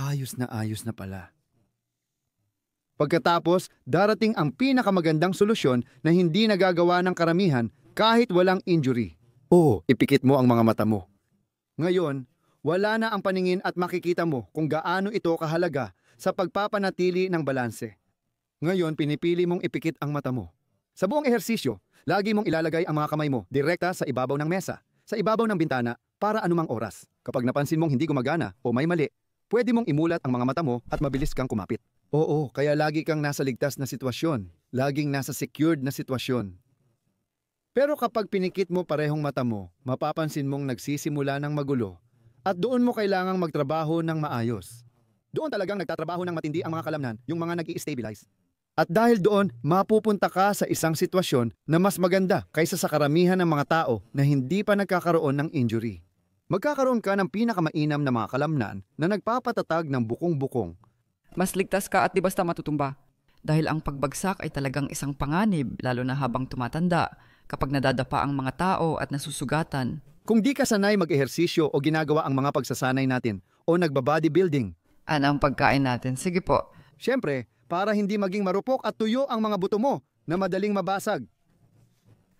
Speaker 3: ayos na pala. Pagkatapos, darating ang pinakamagandang solusyon na hindi nagagawa ng karamihan kahit walang injury. Oo, ipikit mo ang mga mata mo. Ngayon, wala na ang paningin at makikita mo kung gaano ito kahalaga sa pagpapanatili ng balanse. Ngayon, pinipili mong ipikit ang mata mo. Sa buong ehersisyo, lagi mong ilalagay ang mga kamay mo direkta sa ibabaw ng mesa, sa ibabaw ng bintana, para anumang oras. Kapag napansin mong hindi gumagana o may mali, pwede mong imulat ang mga mata mo at mabilis kang kumapit. Oo, kaya lagi kang nasa ligtas na sitwasyon. Laging nasa secured na sitwasyon. Pero kapag pinikit mo parehong mata mo, mapapansin mong nagsisimula ng magulo at doon mo kailangang magtrabaho ng maayos. Doon talagang nagtatrabaho ng matindi ang mga kalamnan, yung mga nag-i-stabilize. At dahil doon, mapupunta ka sa isang sitwasyon na mas maganda kaysa sa karamihan ng mga tao na hindi pa nagkakaroon ng injury. Magkakaroon ka ng pinakamainam na mga kalamnan na nagpapatatag ng bukong-bukong.
Speaker 1: Mas ligtas ka at di basta matutumba. Dahil ang pagbagsak ay talagang isang panganib, lalo na habang tumatanda, kapag nadadapa ang mga tao at nasusugatan.
Speaker 3: Kung di ka sanay mag-ehersisyo o ginagawa ang mga pagsasanay natin o nagba-bodybuilding,
Speaker 1: Ano ang pagkain natin? Sige po.
Speaker 3: syempre, para hindi maging marupok at tuyo ang mga buto mo na madaling mabasag.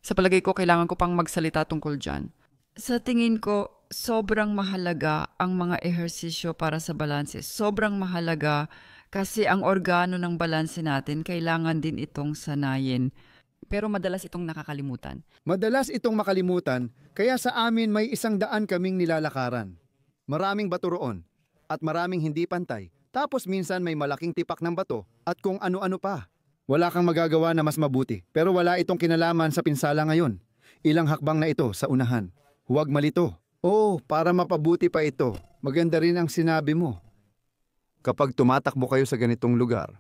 Speaker 1: Sa palagay ko, kailangan ko pang magsalita tungkol dyan. Sa tingin ko, sobrang mahalaga ang mga ehersisyo para sa balanse. Sobrang mahalaga kasi ang organo ng balanse natin, kailangan din itong sanayin. Pero madalas itong nakakalimutan.
Speaker 3: Madalas itong makalimutan, kaya sa amin may 100 kaming nilalakaran. Maraming bato roon, at maraming hindi pantay. Tapos minsan may malaking tipak ng bato, at kung ano-ano pa. Wala kang magagawa na mas mabuti, pero wala itong kinalaman sa pinsala ngayon. Ilang hakbang na ito sa unahan. Huwag malito. Oo, para mapabuti pa ito. Maganda rin ang sinabi mo. Kapag tumatakbo kayo sa ganitong lugar.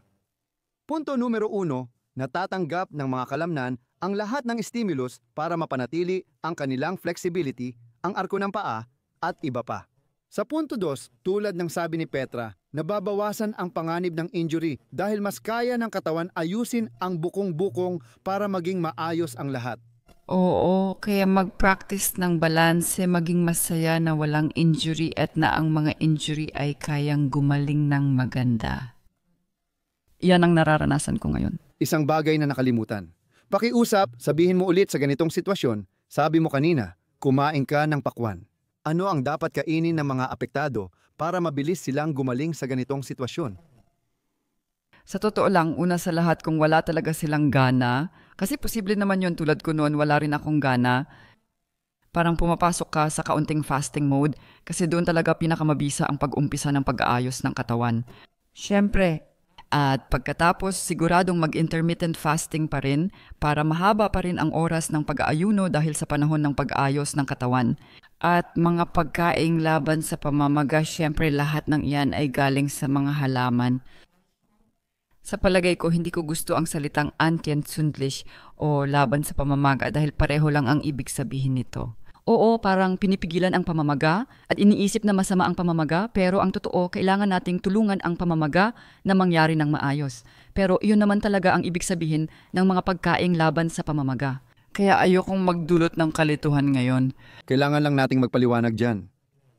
Speaker 3: Punto numero 1, natatanggap ng mga kalamnan ang lahat ng stimulus para mapanatili ang kanilang flexibility, ang arko ng paa, at iba pa. Sa punto 2, tulad ng sabi ni Petra, nababawasan ang panganib ng injury dahil mas kaya ng katawan ayusin ang bukong-bukong para maging maayos ang lahat.
Speaker 1: Oo, kaya mag-practice ng balanse, maging masaya na walang injury at na ang mga injury ay kayang gumaling ng maganda. Yan ang nararanasan ko ngayon.
Speaker 3: Isang bagay na nakalimutan. Pakiusap, sabihin mo ulit sa ganitong sitwasyon, sabi mo kanina, kumain ka ng pakwan. Ano ang dapat kainin ng mga apektado para mabilis silang gumaling sa ganitong sitwasyon?
Speaker 1: Sa totoo lang, una sa lahat kung wala talaga silang gana, kasi posible naman yun tulad ko noon, wala rin akong gana. Parang pumapasok ka sa kaunting fasting mode kasi doon talaga pinakamabisa ang pag-umpisa ng pag-aayos ng katawan. Siyempre, at pagkatapos siguradong mag-intermittent fasting pa rin para mahaba pa rin ang oras ng pag-aayuno dahil sa panahon ng pag-aayos ng katawan. At mga pagkaing laban sa pamamaga, siyempre lahat ng iyan ay galing sa mga halaman. Sa palagay ko, hindi ko gusto ang salitang anti-entzündlich o laban sa pamamaga dahil pareho lang ang ibig sabihin nito. Oo, parang pinipigilan ang pamamaga at iniisip na masama ang pamamaga, pero ang totoo, kailangan nating tulungan ang pamamaga na mangyari ng maayos. Pero iyon naman talaga ang ibig sabihin ng mga pagkaing laban sa pamamaga. Kaya ayokong magdulot ng kalituhan ngayon.
Speaker 3: Kailangan lang nating magpaliwanag dyan.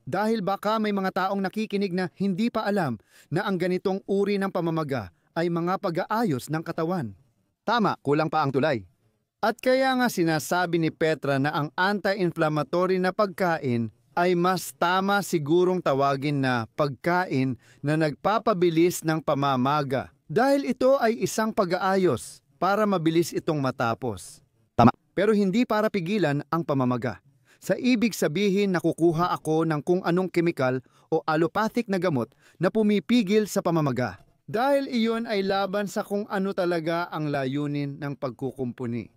Speaker 3: Dahil baka may mga taong nakikinig na hindi pa alam na ang ganitong uri ng pamamaga ay mga pag-aayos ng katawan. Tama, kulang pa ang tulay. At kaya nga sinasabi ni Petra na ang anti-inflammatory na pagkain ay mas tama sigurong tawagin na pagkain na nagpapabilis ng pamamaga. Dahil ito ay isang pag-aayos para mabilis itong matapos. Tama. Pero hindi para pigilan ang pamamaga. Sa ibig sabihin nakukuha ako ng kung anong kemikal o allopathic na gamot na pumipigil sa pamamaga. Dahil iyon ay laban sa kung ano talaga ang layunin ng pagkukumpuni.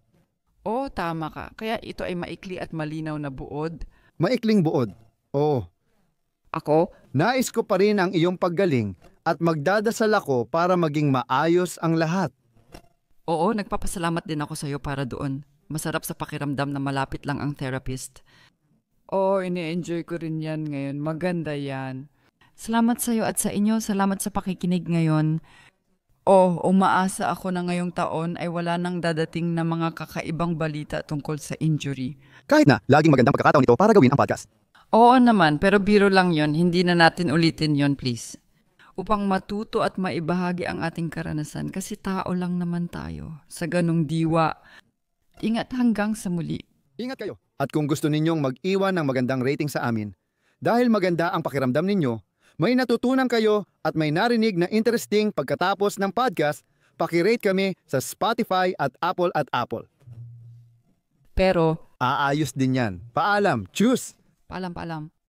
Speaker 1: Oo, tama ka. Kaya ito ay maikli at malinaw na buod.
Speaker 3: Maikling buod. Oo.
Speaker 1: Ako?
Speaker 3: Nais ko pa rin ang iyong paggaling at magdadasal ako para maging maayos ang lahat.
Speaker 1: Oo, nagpapasalamat din ako sa'yo para doon. Masarap sa pakiramdam na malapit lang ang therapist. Oo, ini-enjoy ko rin yan ngayon. Maganda yan. Salamat sa'yo at sa inyo. Salamat sa pakikinig ngayon. Umaasa ako na ngayong taon ay wala nang dadating na mga kakaibang balita tungkol sa injury.
Speaker 3: Kahit na, laging magandang pagkakataon ito para gawin ang podcast.
Speaker 1: Oo naman, pero biro lang yon. Hindi na natin ulitin yon, please. Upang matuto at maibahagi ang ating karanasan kasi tao lang naman tayo. Sa ganong diwa, ingat hanggang sa muli.
Speaker 3: Ingat kayo. At kung gusto ninyong mag-iwan ng magandang rating sa amin, dahil maganda ang pakiramdam ninyo, may natutunan kayo at may narinig na interesting pagkatapos ng podcast, pakirate kami sa Spotify at Apple.
Speaker 1: Pero,
Speaker 3: Aayos din yan. Paalam. Tschüss!
Speaker 1: paalam.